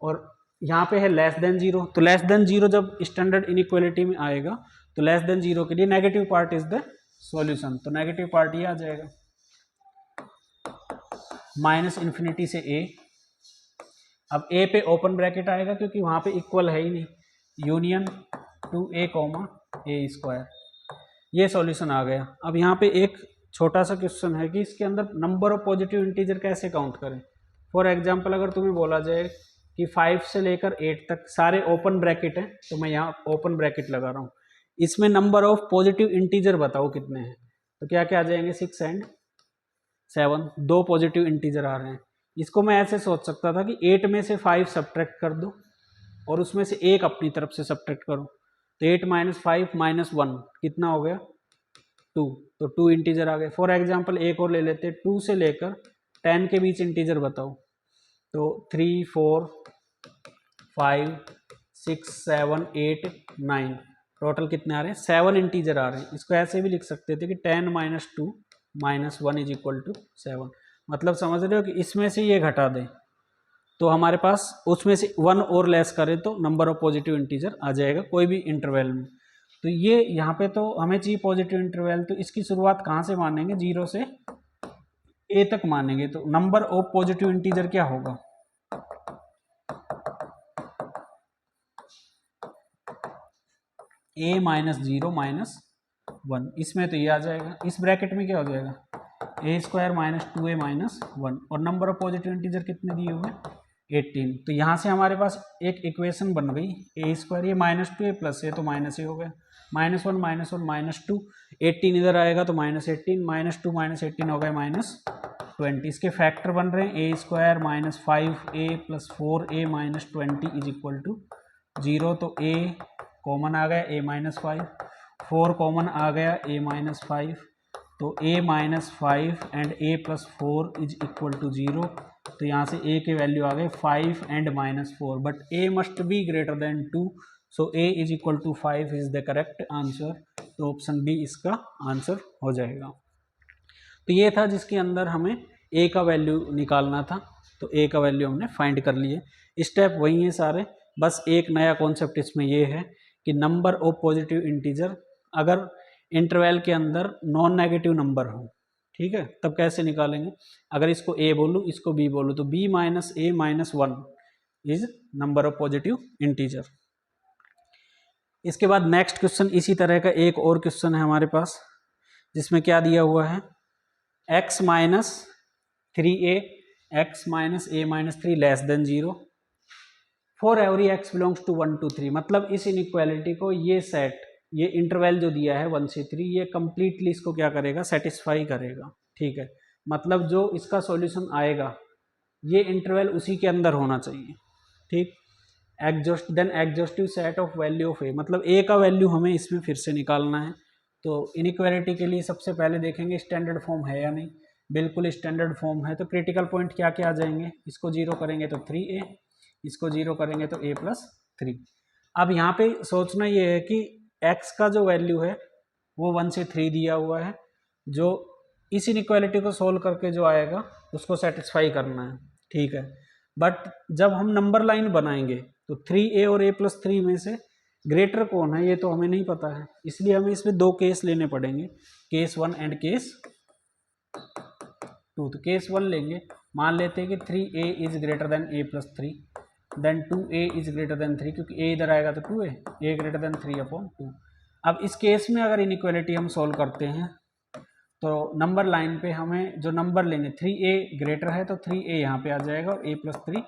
और यहाँ पे है लेस देन 0। तो लेस देन 0 जब स्टैंडर्ड इनइक्वालिटी में आएगा तो लेस देन 0 के लिए negative part is the solution. तो नेगेटिव पार्ट ये आ जाएगा, माइनस इन्फिनिटी से a। अब a पे ओपन ब्रैकेट आएगा क्योंकि वहाँ पे इक्वल है ही नहीं, union to a comma a square, ये सॉल्यूशन आ गया। अब यहाँ पे एक छोटा सा क्वेश्चन है कि इसके अंदर नंबर ऑफ पॉजिटिव इंटीजर कैसे काउंट करें। फॉर एग्जांपल अगर तुम्हें बोला जाए कि 5 से लेकर 8 तक सारे ओपन ब्रैकेट हैं, तो मैं यहाँ ओपन ब्रैकेट लगा रहा हूँ, इसमें नंबर ऑफ पॉजिटिव इंटीजर बताओ कितने हैं, तो क्या क्या आ जाएंगे, 6 and 7, 2 पॉजिटिव इंटीजर आ रहे हैं। इसको मैं ऐसे सोच सकता था कि 8 में से 5 सब्ट्रैक्ट कर दो और उसमें से एक अपनी तरफ से सब्ट्रैक्ट करो, तो 8 - 5 - 1 कितना हो गया, 2। तो 2 इंटीजर आ गए। फॉर एग्जांपल एक और ले लेते हैं, 2 से लेकर 10 के बीच इंटीजर बताओ, तो 3 4 5 6 7 8 9 टोटल कितने आ रहे हैं, 7 इंटीजर आ रहे हैं। इसको ऐसे भी लिख सकते थे कि 10 - 2 - 1 = 7। मतलब समझ रहे हो कि इसमें से ये घटा दें तो हमारे पास उसमें से 1 और लेस करें तो नंबर ऑफ पॉजिटिव इंटीजर आ जाएगा कोई भी इंटरवल में। तो ये यहाँ पे तो हमें चाहिए पॉजिटिव इंटरवल, तो इसकी शुरुआत कहाँ से मानेंगे, 0 से a तक मानेंगे। तो नंबर ऑफ पॉजिटिव इंटीजर क्या होगा, a - 0 - 1, इसमें तो ये आ जाएगा। इस ब्रैकेट में क्या हो जाएगा, a स्क्वायर - 2a - 1, और नंबर ऑफ पॉजिटिव इंटीजर कितने दिए हुए, 18। तो यहाँ से हमारे पास एक इक्वेशन बन गई, a स्क्वायर, ये -2a + a तो -a हो गया, -1 - 1 - 2, 18 इधर आएगा तो -18, -2 - 18 हो गए -20। इसके फैक्टर बन रहे हैं, a स्क्वायर -5a + 4a - 20 = 0। तो a कॉमन आ गया, a - 5, 4 कॉमन आ गया, a - 5, तो a - 5 एंड a + 4 = 0। तो यहाँ से a के वैल्यू आ गए 5 and -4, but a must be greater then 2, so a = 5 is the correct answer. तो ऑप्शन बी इसका आंसर हो जाएगा। तो ये था जिसके अंदर हमें a का वैल्यू निकालना था, तो a का वैल्यू हमने फाइंड कर लिए। स्टेप वही है सारे, बस एक नया कॉन्सेप्ट इसमें ये है कि नंबर ऑफ पॉजिटिव इंटीजर अगर इंटरवल के अंदर नॉन नेगेटिव नंबर हो, ठीक है, तब कैसे निकालेंगे? अगर इसको a बोलूँ, इसको b बोलूँ, तो b minus a minus 1 is number of positive integer. इसके बाद नेक्स्ट क्वेश्चन, इसी तरह का एक और क्वेश्चन है हमारे पास, जिसमें क्या दिया हुआ है, x minus 3a x minus a minus 3 less than 0 for every x belongs to 1 to 3। मतलब इस इनइक्वालिटी को ये सेट, ये इंटरवल जो दिया है 1 से 3, ये कंप्लीटली इसको क्या करेगा, सेटिस्फाई करेगा। ठीक है, मतलब जो इसका सॉल्यूशन आएगा ये इंटरवल उसी के अंदर होना चाहिए। ठीक, exhaustive set of value of a, मतलब ए का वैल्यू हमें इसमें फिर से निकालना है। तो इनइक्वालिटी के लिए सबसे पहले देखेंगे स्टैंडर्ड फॉर्म है या नहीं। बिल्कुल स्टैंडर्ड फॉर्म है। तो क्रिटिकल पॉइंट क्या क्या आ जाएंगे, इसको जीरो करेंगे तो 3a, इसको जीरो करेंगे तो a प्लस 3। अब यहाँ पे सोचना ये है कि x का जो वैल्यू है वो 1 से 3 दिया हुआ है, जो इस इनइक्वालिटी को सोल्व करके जो आएगा उसको सेटिस्फाई करना है। ठीक है, बट जब हम नंबर लाइन बनाएंगे तो 3a और a प्लस 3 में से ग्रेटर कौन है ये तो हमें नहीं पता है, इसलिए हमें इसमें दो केस लेने पड़ेंगे, केस 1 एंड केस 2। तो केस 1 लेंगे, मान लेते हैं कि 3a is greater than a plus 3, then 2a is greater than 3, क्योंकि a इधर आएगा तो 2a, a ग्रेटर देन 3/2। अब इस केस में अगर इनइक्वालिटी हम सॉल्व करते हैं तो नंबर लाइन पे हमें जो नंबर लेंगे, 3a ग्रेटर है तो 3a यहाँ पे आ जाएगा और a प्लस 3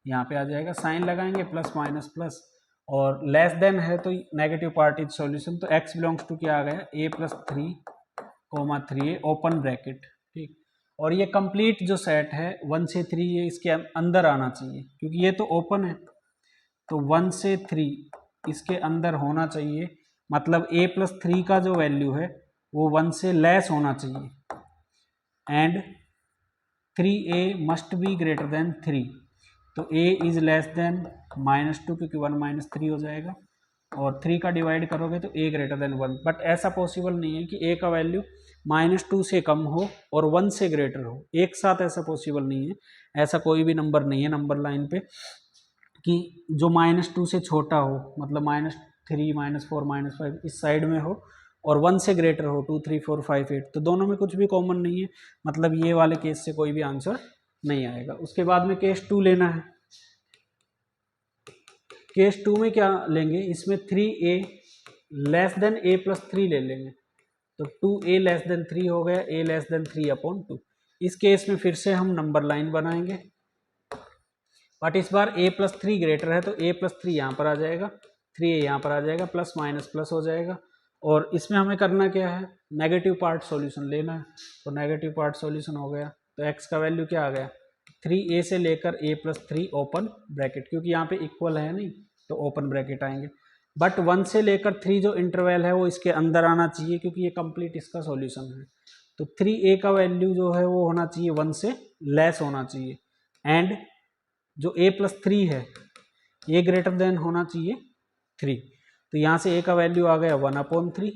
यहाँ पे आ जाएगा। साइन लगाएंगे प्लस माइनस प्लस, और लेस देन है तो नेगेटिव पार्ट इज सॉल्यूशन। तो x बिलोंग्स टू क्या आ गया, a plus 3 3a open bracket. ठीक, और ये कंप्लीट जो सेट है 1 से 3 ये इसके अंदर आना चाहिए, क्योंकि ये तो ओपन है, तो 1 से 3 इसके अंदर होना चाहिए। मतलब a प्लस 3 का जो वैल्यू है वो 1 से लेस होना चाहिए, and 3a must be greater than 3। तो a इज लेस देन -2, क्योंकि 1 माइनस 3 हो जाएगा, और 3 का डिवाइड करोगे तो a ग्रेटर देन 1। बट ऐसा पॉसिबल नहीं है कि a का वैल्यू -2 से कम हो और 1 से ग्रेटर हो, एक साथ ऐसा पॉसिबल नहीं है। ऐसा कोई भी नंबर नहीं है नंबर लाइन पे कि जो -2 से छोटा हो, मतलब -3 -4 -5 इस साइड में हो और 1 से ग्रेटर हो 2 3 4 5 8, तो दोनों में कुछ भी कॉमन नहीं है, मतलब ये वाले केस से कोई भी आंसर नहीं आएगा। उसके बाद में केस 2 लेना है। केस 2 में क्या लेंगे, इसमें 3a less than a plus 3 ले लेंगे, तो 2a लेस देन 3 हो गया, a लेस देन 3/2। इस केस में फिर से हम नंबर लाइन बनाएंगे, बट इस बार a प्लस 3 ग्रेटर है तो a प्लस 3 यहाँ पर आ जाएगा, 3a यहाँ पर आ जाएगा, प्लस माइनस प्लस हो जाएगा। और इसमें हमें करना क्या है, नेगेटिव पार्ट सॉल्यूशन लेना है। तो नेगेटिव पार्ट सॉल्यूशन हो गया, तो x का वैल्यू क्या आ गया, 3a से लेकर a प्लस 3 ओपन ब्रैकेट, क्योंकि यहाँ पे इक्वल है नहीं तो ओपन ब्रैकेट आएंगे। बट 1 से लेकर 3 जो इंटरवल है वो इसके अंदर आना चाहिए, क्योंकि ये कंप्लीट इसका सॉल्यूशन है। तो 3a का वैल्यू जो है वो होना चाहिए 1 से लेस होना चाहिए, एंड जो a प्लस 3 है a ग्रेटर देन होना चाहिए 3। तो यहाँ से a का वैल्यू आ गया 1/3,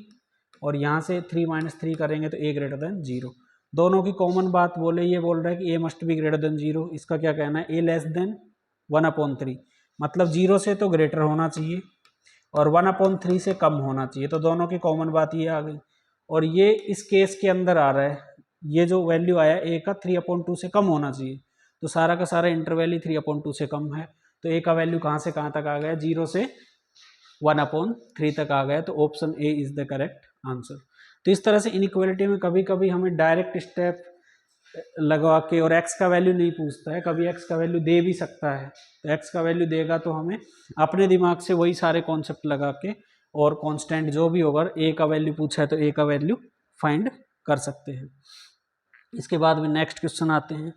और यहाँ से 3 माइनस 3 करेंगे तो a ग्रेटर देन 0। दोनों की कॉमन बात बोले, ये बोल रहा है कि a must be greater than 0। इसका क्या कहना है, a लेस देन 1/3, मतलब 0 से तो ग्रेटर होना चाहिए और 1/3 से कम होना चाहिए। तो दोनों की कॉमन बात ये आ गई, और ये इस केस के अंदर आ रहा है, ये जो वैल्यू आया a का 3/2 से कम होना चाहिए, तो सारा का सारा इंटरवल ही 3/2 से कम है। तो a का वैल्यू कहाँ से कहाँ तक आ गया, 0 से 1/3 तक आ गया। तो option A is the correct answer. तो इस तरह से इनइक्वालिटी में कभी कभी हमें डायरेक्ट स्टेप लगा के, और x का वैल्यू नहीं पूछता है, कभी x का वैल्यू दे भी सकता है। तो x का वैल्यू देगा तो हमें अपने दिमाग से वही सारे कॉन्सेप्ट लगा के, और कांस्टेंट जो भी होगा, a का वैल्यू पूछा है तो a का वैल्यू फाइंड कर सकते हैं। इसके बाद में नेक्स्ट क्वेश्चन आते हैं।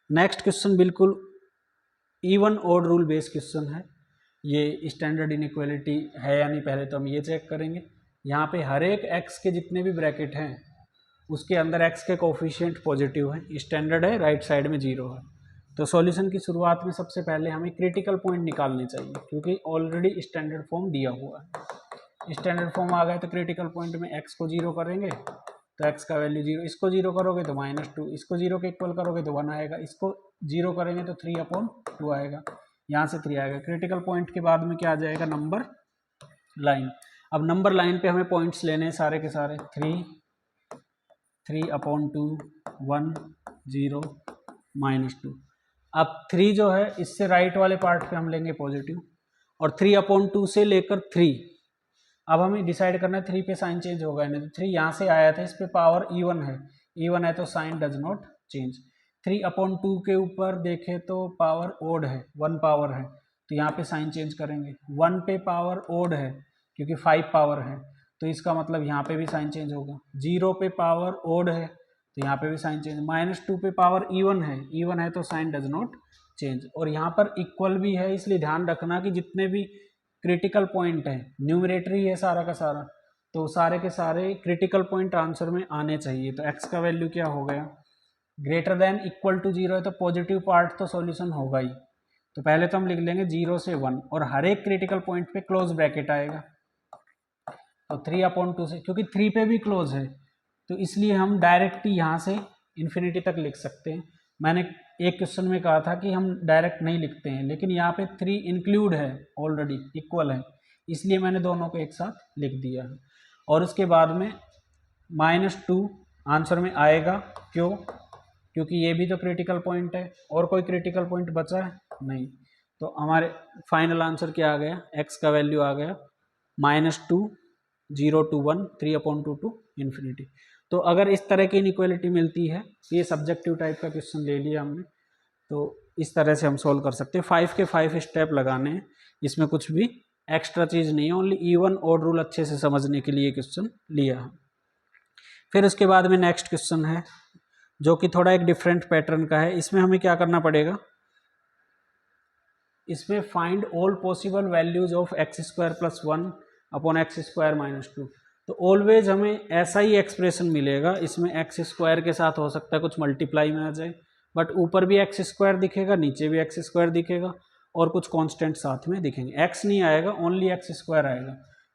नेक्स्ट क्वेश्चन बिल्कुल even odd rule based question है। ये स्टैंडर्ड इनइक्वालिटी है या नहीं, पहले तो हम ये चेक करेंगे। यहाँ पे हर एक x के जितने भी ब्रैकेट हैं उसके अंदर x के कोफिशिएंट पॉजिटिव है, स्टैंडर्ड है, राइट साइड में 0 है। तो सॉल्यूशन की शुरुआत में सबसे पहले हमें क्रिटिकल पॉइंट निकालने चाहिए, क्योंकि ऑलरेडी स्टैंडर्ड फॉर्म दिया हुआ है। स्टैंडर्ड फॉर्म आ गया तो क्रिटिकल पॉइंट में x को 0 करेंगे तो x का वैल्यू 0, इसको 0 करोगे तो -2, इसको 0 के इक्वल करोगे तो 1 आएगा, इसको 0 करेंगे तो 3/2 आएगा, यहाँ से 3 आएगा। क्रिटिकल पॉइंट के बाद में क्या आ जाएगा, नंबर लाइन। अब नंबर लाइन पे हमें पॉइंट्स लेने हैं सारे के सारे, 3/2, 1, 0, -2। अब 3 जो है इससे राइट वाले पार्ट पे हम लेंगे पॉजिटिव, और 3/2 से लेकर 3, अब हमें डिसाइड करना है 3 पे साइन चेंज होगा नहीं, तो 3 यहाँ से आया था, इस पे पावर इवन है तो साइन डज नॉट चेंज। 3/2 के ऊपर देखे तो पावर ओड है, 1 पावर है, तो यहाँ पे साइन चेंज करेंगे। 1 पे पावर ओड है क्योंकि 5 पावर है, तो इसका मतलब यहाँ पे भी साइन चेंज होगा। 0 पे पावर ओड है तो यहाँ पे भी साइन चेंज। -2 पे पावर इवन है तो साइन डज नॉट चेंज। और यहाँ पर इक्वल भी है, इसलिए ध्यान रखना कि जितने भी क्रिटिकल पॉइंट है, न्यूमरेटर ही है सारा का सारा, तो सारे के सारे क्रिटिकल पॉइंट आंसर में आने चाहिए। तो x का वैल्यू क्या हो गया, ग्रेटर देन इक्वल टू 0 है तो पॉजिटिव पार्ट तो सॉल्यूशन होगा ही। तो पहले तो हम लिख लेंगे 0 से 1, और हर एक क्रिटिकल पॉइंट पे क्लोज ब्रैकेट आएगा। तो 3/2 से, क्योंकि 3 पे भी क्लोज है तो इसलिए हम डायरेक्ट ही यहाँ से इन्फिनिटी तक लिख सकते हैं। मैंने एक क्वेश्चन में कहा था कि हम डायरेक्ट नहीं लिखते हैं, लेकिन यहाँ पे 3 इंक्लूड है ऑलरेडी, इक्वल है, इसलिए मैंने दोनों को एक साथ लिख दिया है। और उसके बाद में -2 आंसर में आएगा, क्यों, क्योंकि ये भी तो क्रिटिकल पॉइंट है, और कोई क्रिटिकल पॉइंट बचा है नहीं। तो हमारे फाइनल आंसर क्या आ गया, x का वैल्यू आ गया -2, 0 to 1, 3/2 टू इन्फिनिटी। तो अगर इस तरह की इनइक्वालिटी मिलती है, ये सब्जेक्टिव टाइप का क्वेश्चन ले लिया हमने, तो इस तरह से हम सोल्व कर सकते हैं। 5 के 5 स्टेप लगाने हैं, इसमें कुछ भी एक्स्ट्रा चीज़ नहीं है, ओनली इवन ऑड रूल अच्छे से समझने के लिए क्वेश्चन लिया है। फिर उसके बाद में नेक्स्ट क्वेश्चन है जो कि थोड़ा एक डिफरेंट पैटर्न का है। इसमें हमें क्या करना पड़ेगा, इसमें find all possible values of x² + 1 upon x² - 2। तो ऑलवेज हमें ऐसा ही एक्सप्रेशन मिलेगा, इसमें x² के साथ हो सकता है कुछ मल्टीप्लाई में आ जाए, बट ऊपर भी x² दिखेगा, नीचे भी x² दिखेगा, और कुछ कांस्टेंट साथ में दिखेंगे। x नहीं आएगा, ओनली x² आएगा।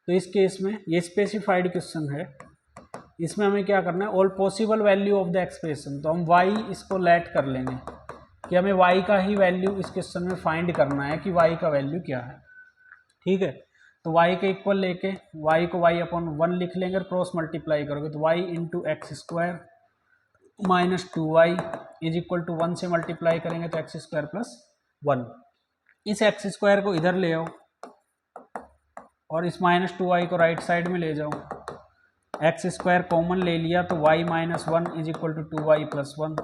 तो इस केस में ये स्पेसिफाइड क्वेश्चन है, इसमें हमें क्या करना है, all possible value of the expression. तो हम y इसको लेट कर लेंगे कि हमें y का ही वैल्यू इस क्वेश्चन में फाइंड करना है कि y का वैल्यू क्या है। ठीक है, तो y के इक्वल लेके y को y/1 लिख लेंगे, और क्रॉस मल्टीप्लाई करोगे तो y × x² - 2y = 1 से मल्टीप्लाई करेंगे तो x² + 1। इस x² को इधर ले आओ और इस -2y को राइट साइड में ले जाओ। x² कॉमन ले लिया तो y - 1 = 2y + 1।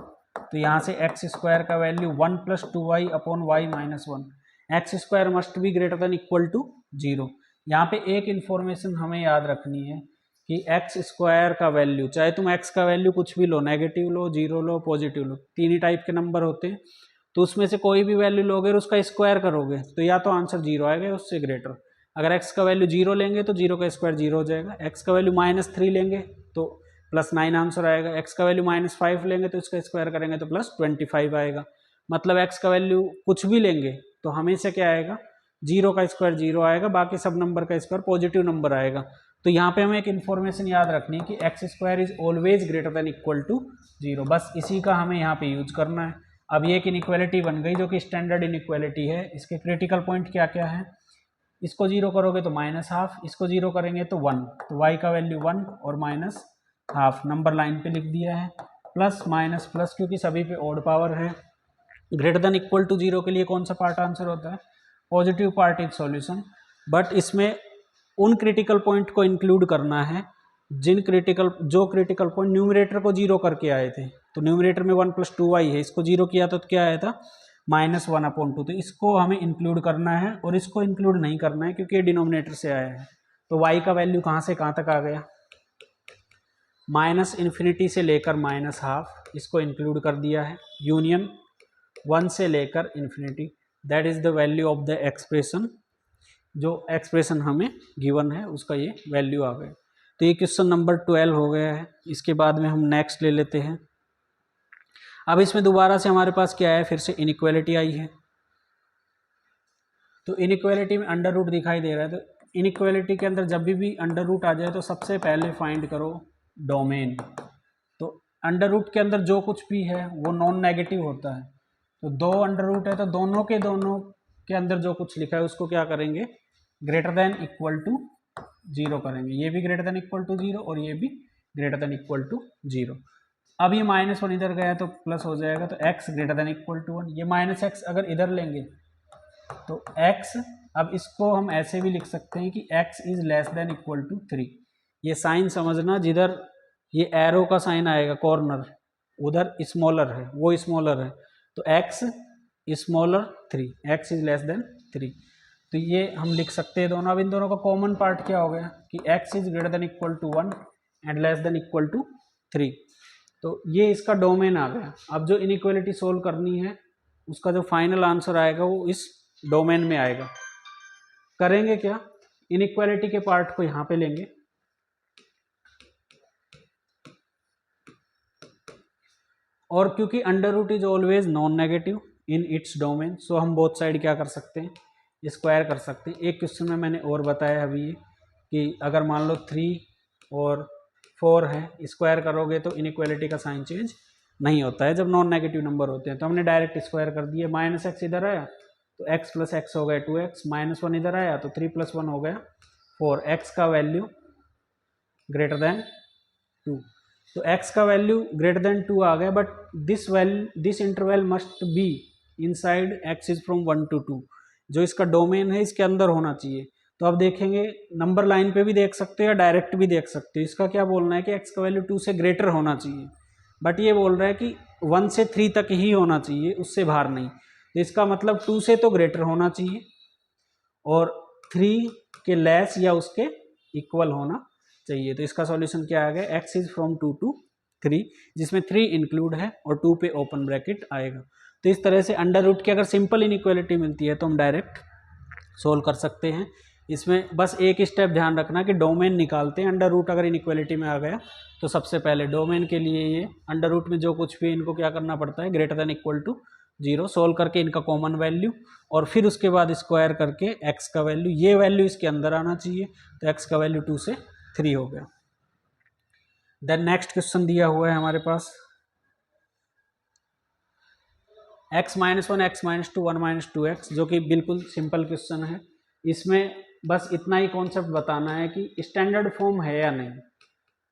तो यहाँ से x² का value 1 + 2y/y - 1। x² must be greater than equal to 0। यहाँ पे एक इन्फॉर्मेशन हमें याद रखनी है कि x² का वैल्यू, चाहे तुम x का वैल्यू कुछ भी लो, नेगेटिव लो, 0 लो, पॉजिटिव लो, 3 ही टाइप के नंबर होते हैं, तो उसमें से कोई भी वैल्यू लोगे और उसका स्क्वायर करोगे तो या तो आंसर 0 आएगा या उससे ग्रेटर। अगर x का वैल्यू 0 लेंगे तो 0 का स्क्वायर 0 हो जाएगा, x का वैल्यू -3 लेंगे तो +9 आंसर आएगा, x का वैल्यू -5 लेंगे तो इसका स्क्वायर करेंगे तो +25 आएगा। मतलब x का वैल्यू कुछ भी लेंगे तो हमेशा क्या आएगा, 0 का स्क्वायर 0 आएगा, बाकी सब नंबर का स्क्वायर पॉजिटिव नंबर आएगा। तो यहाँ पे हमें एक इन्फॉर्मेशन याद रखनी है कि x² is always greater than equal to 0, बस इसी का हमें यहाँ पे यूज करना है। अब ये एक इनइक्वालिटी बन गई जो कि स्टैंडर्ड इनइक्वालिटी है। इसके क्रिटिकल पॉइंट क्या क्या है, इसको 0 करोगे तो -½ इसको 0 करेंगे तो 1, तो y का वैल्यू 1 और -½ नंबर लाइन पे लिख दिया है, प्लस माइनस प्लस क्योंकि सभी पे ऑड पावर है। ग्रेटर देन इक्वल टू 0 के लिए कौन सा पार्ट आंसर होता है, positive part is solution. But इसमें उन क्रिटिकल पॉइंट को इंक्लूड करना है जो क्रिटिकल पॉइंट न्यूमरेटर को 0 करके आए थे। तो न्यूमरेटर में 1 + 2y है, इसको 0 किया तो क्या आया था, -1/2। तो इसको हमें इंक्लूड करना है और इसको इंक्लूड नहीं करना है क्योंकि ये डिनोमिनेटर से आया है। तो y का वैल्यू कहाँ से कहाँ तक आ गया, -∞ से लेकर -½ इसको इंक्लूड कर दिया है, यूनियन 1 से लेकर infinity, that is the value of the expression. जो एक्सप्रेशन हमें गिवन है उसका ये वैल्यू आ गया। तो ये क्वेश्चन नंबर 12 हो गया है। इसके बाद में हम नेक्स्ट ले लेते हैं। अब इसमें दोबारा से हमारे पास क्या है, फिर से इनइक्वालिटी आई है। तो इनइक्वालिटी में अंडर रूट दिखाई दे रहा है, तो इनइक्वालिटी के अंदर जब भी अंडर रूट आ जाए तो सबसे पहले फाइंड करो डोमेन। तो अंडर रूट के अंदर जो कुछ भी है वो नॉन नेगेटिव होता है। तो 2 अंडर रूट है तो दोनों के अंदर जो कुछ लिखा है उसको क्या करेंगे, greater than equal to zero करेंगे, ये भी greater than equal to zero और ये भी greater than equal to zero. अब ये -1 इधर गया तो प्लस हो जाएगा, तो x greater than equal to 1। ये -x अगर इधर लेंगे तो x, अब इसको हम ऐसे भी लिख सकते हैं कि x is less than equal to 3। ये साइन समझना, जिधर ये एरो का साइन आएगा कॉर्नर उधर स्मॉलर है, वो स्मॉलर है, तो x smaller 3, x is less then 3। तो ये हम लिख सकते हैं दोनों। अब इन दोनों का कॉमन पार्ट क्या हो गया कि x is greater than equal to 1 and less than equal to 3। तो ये इसका डोमेन आ गया। अब जो इनइक्वालिटी सोल्व करनी है उसका जो फाइनल आंसर आएगा वो इस डोमेन में आएगा। करेंगे क्या, इनइक्वालिटी के पार्ट को यहाँ पे लेंगे और क्योंकि under root is always non negative in its domain, so हम बोथ साइड क्या कर सकते हैं, स्क्वायर कर सकते हैं। एक क्वेश्चन में मैंने और बताया अभी ये कि अगर मान लो 3 और 4 है, स्क्वायर करोगे तो इनइक्वालिटी का साइन चेंज नहीं होता है जब नॉन नेगेटिव नंबर होते हैं। तो हमने डायरेक्ट स्क्वायर कर दिया, -x इधर आया तो x प्लस x हो गया 2x, -1 इधर आया तो 3 + 1 हो गया 4, x का वैल्यू ग्रेटर देन 2। तो x का वैल्यू ग्रेटर देन 2 आ गया, but this interval must be inside x is from 1 to 2। जो इसका डोमेन है इसके अंदर होना चाहिए। तो अब देखेंगे नंबर लाइन पे भी देख सकते हो या डायरेक्ट भी देख सकते हो। इसका क्या बोलना है कि x का वैल्यू 2 से ग्रेटर होना चाहिए, बट ये बोल रहा है कि 1 से 3 तक ही होना चाहिए, उससे बाहर नहीं। तो इसका मतलब 2 से तो ग्रेटर होना चाहिए और 3 के लेस या उसके इक्वल होना चाहिए। तो इसका सॉल्यूशन क्या आ गया, x इज फ्रॉम 2 to 3, जिसमें 3 इंक्लूड है और 2 पे ओपन ब्रैकेट आएगा। तो इस तरह से अंडर रूट की अगर सिंपल इनइक्वालिटी मिलती है तो हम डायरेक्ट सोल्व कर सकते हैं। इसमें बस एक स्टेप ध्यान रखना कि डोमेन निकालते हैं। अंडर रूट अगर इनइक्वालिटी में आ गया तो सबसे पहले डोमेन के लिए ये अंडर रूट में जो कुछ भी इनको क्या करना पड़ता है, greater than equal to 0 solve करके इनका कॉमन वैल्यू और फिर उसके बाद स्क्वायर करके x का वैल्यू, ये वैल्यू इसके अंदर आना चाहिए, तो x का वैल्यू 2 से 3 हो गया। देन नेक्स्ट क्वेश्चन दिया हुआ है हमारे पास x - 1 x - 2 1 - 2x, जो कि बिल्कुल सिंपल क्वेश्चन है। इसमें बस इतना ही कॉन्सेप्ट बताना है कि स्टैंडर्ड फॉर्म है या नहीं।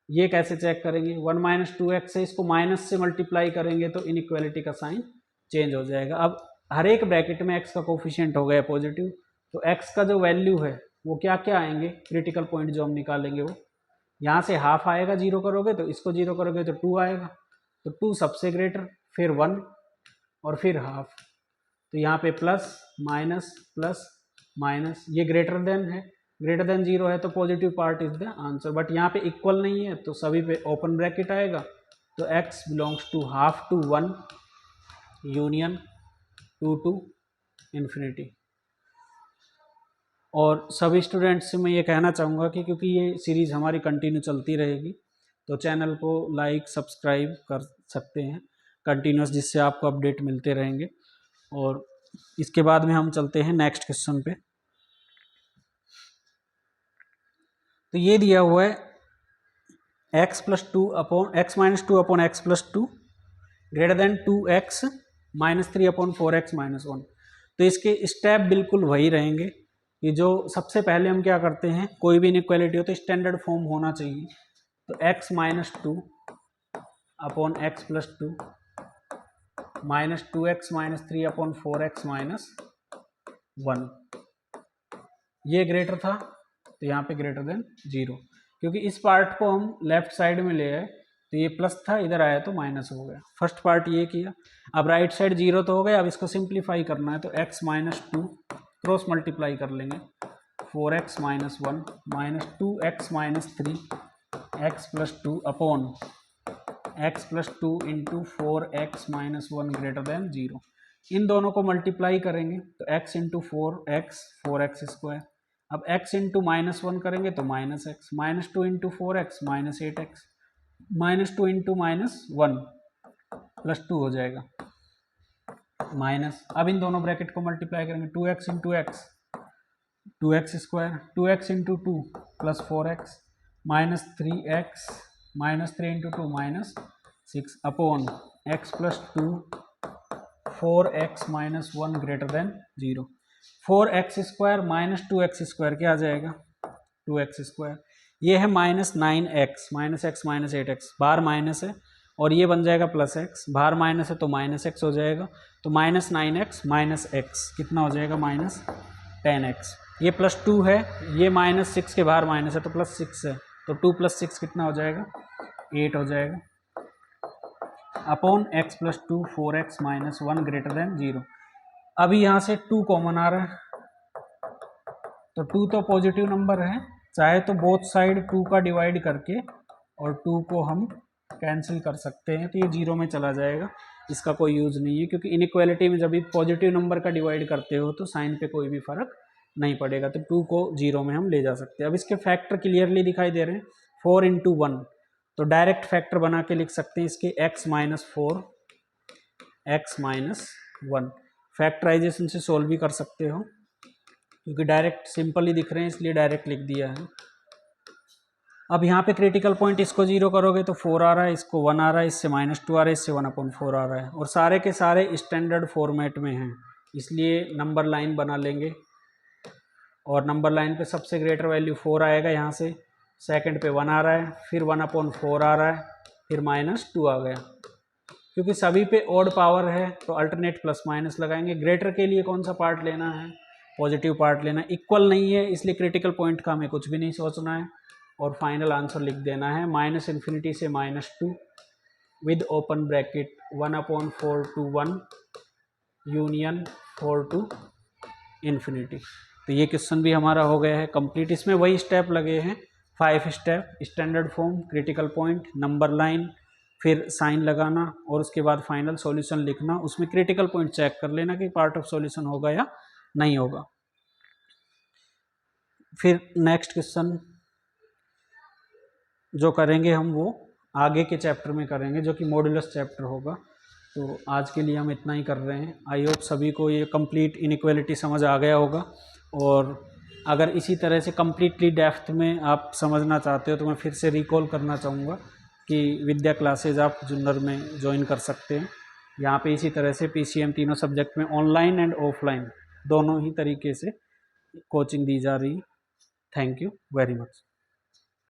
ये कैसे चेक करेंगे, 1 - 2x है, इसको माइनस से मल्टीप्लाई करेंगे तो इनइक्वालिटी का साइन चेंज हो जाएगा। अब हर एक ब्रैकेट में x का कोफिशिएंट हो गया पॉजिटिव, तो x का जो वैल्यू है वो क्या क्या आएंगे, क्रिटिकल पॉइंट जो हम निकालेंगे वो यहाँ से हाफ आएगा, 0 करोगे तो इसको 0 करोगे तो 2 आएगा, तो 2 सबसे ग्रेटर, फिर 1 और फिर हाफ। तो यहाँ पे प्लस माइनस प्लस माइनस, ये ग्रेटर देन है, ग्रेटर देन 0 है तो positive part is the answer, but यहाँ पे इक्वल नहीं है तो सभी पे ओपन ब्रैकेट आएगा। तो x belongs to half to 1 union 2 to infinity. और सभी स्टूडेंट्स से मैं ये कहना चाहूँगा कि क्योंकि ये सीरीज़ हमारी कंटिन्यू चलती रहेगी तो चैनल को लाइक सब्सक्राइब कर सकते हैं कंटिन्यूस, जिससे आपको अपडेट मिलते रहेंगे। और इसके बाद में हम चलते हैं नेक्स्ट क्वेश्चन पे। तो ये दिया हुआ है x + 2 upon x - 2 upon x + 2 greater than 2x - 3 upon 4x - 1। तो इसके स्टेप बिल्कुल वही रहेंगे कि जो सबसे पहले हम क्या करते हैं, कोई भी इनइक्वालिटी हो तो स्टैंडर्ड फॉर्म होना चाहिए। तो x - 2 upon x + 2 -2x - 3 upon 4x - 1, ये ग्रेटर था तो यहाँ पे ग्रेटर देन 0, क्योंकि इस पार्ट को हम लेफ्ट साइड में ले आए तो ये प्लस था, इधर आया तो माइनस हो गया। फर्स्ट पार्ट ये किया। अब राइट साइड 0 तो हो गया, अब इसको सिंप्लीफाई करना है तो x - 2 क्रॉस मल्टीप्लाई कर लेंगे, 4x - 1 -2x - 3 x + 2 upon x + 2 into 4x - 1 greater than 0। इन दोनों को मल्टीप्लाई करेंगे तो x इंटू 4x स्क्वायर। अब x इंटू -1 करेंगे तो -x, -2 into 4x -8x, -2 into -1 +2 हो जाएगा माइनस। अब इन दोनों ब्रैकेट को मल्टीप्लाई करेंगे, 2x into x 2x square, 2x into 2 + 4x -3x -3 into 2 -6 upon x + 2 4x - 1 greater than 0। 4x square -2x square क्या आ जाएगा 2x²। ये है -9x, -8x, बाहर माइनस है और ये बन जाएगा +x, बाहर माइनस है तो -x हो जाएगा, तो -9x -x कितना हो जाएगा -10x। ये +2 है, ये -6 के बाहर माइनस है तो +6 है, तो 2 + 6 कितना हो जाएगा 8 हो जाएगा, अपॉन x + 2 4x - 1 > 0। अभी यहाँ से 2 कॉमन आ रहा है, तो 2 तो पॉजिटिव नंबर है, चाहे तो बोथ साइड 2 का डिवाइड करके और 2 को हम कैंसिल कर सकते हैं, तो ये 0 में चला जाएगा, इसका कोई यूज़ नहीं है, क्योंकि इनइक्वालिटी में जब भी पॉजिटिव नंबर का डिवाइड करते हो तो साइन पे कोई भी फर्क नहीं पड़ेगा, तो 2 को 0 में हम ले जा सकते हैं। अब इसके फैक्टर क्लियरली दिखाई दे रहे हैं, 4 × 1, तो डायरेक्ट फैक्टर बना के लिख सकते हैं इसके x - 4 x - 1। फैक्टराइजेशन से सोल्व भी कर सकते हो, क्योंकि डायरेक्ट सिंपल ही दिख रहे हैं इसलिए डायरेक्ट लिख दिया है। अब यहाँ पे क्रिटिकल पॉइंट इसको 0 करोगे तो 4 आ रहा है, इसको 1 आ रहा है, इससे -2 आ रहा है, इससे 1/4 आ रहा है, और सारे के सारे स्टैंडर्ड फॉर्मेट में हैं, इसलिए नंबर लाइन बना लेंगे, और नंबर लाइन पे सबसे ग्रेटर वैल्यू 4 आएगा, यहाँ से सेकंड पे 1 आ रहा है, फिर 1/4 आ रहा है, फिर -2 आ गया। क्योंकि सभी पे ऑड पावर है तो अल्टरनेट प्लस माइनस लगाएंगे। ग्रेटर के लिए कौन सा पार्ट लेना है, पॉजिटिव पार्ट लेना है, इक्वल नहीं है इसलिए क्रिटिकल पॉइंट का हमें कुछ भी नहीं सोचना है, और फाइनल आंसर लिख देना है -∞ से -2 with open bracket 1/4 to 1 union 4 to ∞। तो ये क्वेश्चन भी हमारा हो गया है कंप्लीट। इसमें वही स्टेप लगे हैं, 5 step, standard form, critical point, number line, फिर साइन लगाना, और उसके बाद फाइनल सॉल्यूशन लिखना। उसमें क्रिटिकल पॉइंट चेक कर लेना कि पार्ट ऑफ सॉल्यूशन होगा या नहीं होगा। फिर नेक्स्ट क्वेश्चन जो करेंगे हम वो आगे के चैप्टर में करेंगे, जो कि मॉड्यूलस चैप्टर होगा। तो आज के लिए हम इतना ही कर रहे हैं। आई होप सभी को ये कंप्लीट इनइक्वालिटी समझ आ गया होगा, और अगर इसी तरह से कंप्लीटली डेप्थ में आप समझना चाहते हो तो मैं फिर से रिकॉल करना चाहूँगा कि विद्या क्लासेज आप जुन्नर में ज्वाइन कर सकते हैं। यहाँ पे इसी तरह से PCM तीनों सब्जेक्ट में ऑनलाइन एंड ऑफलाइन दोनों ही तरीके से कोचिंग दी जा रही है। Thank you very much.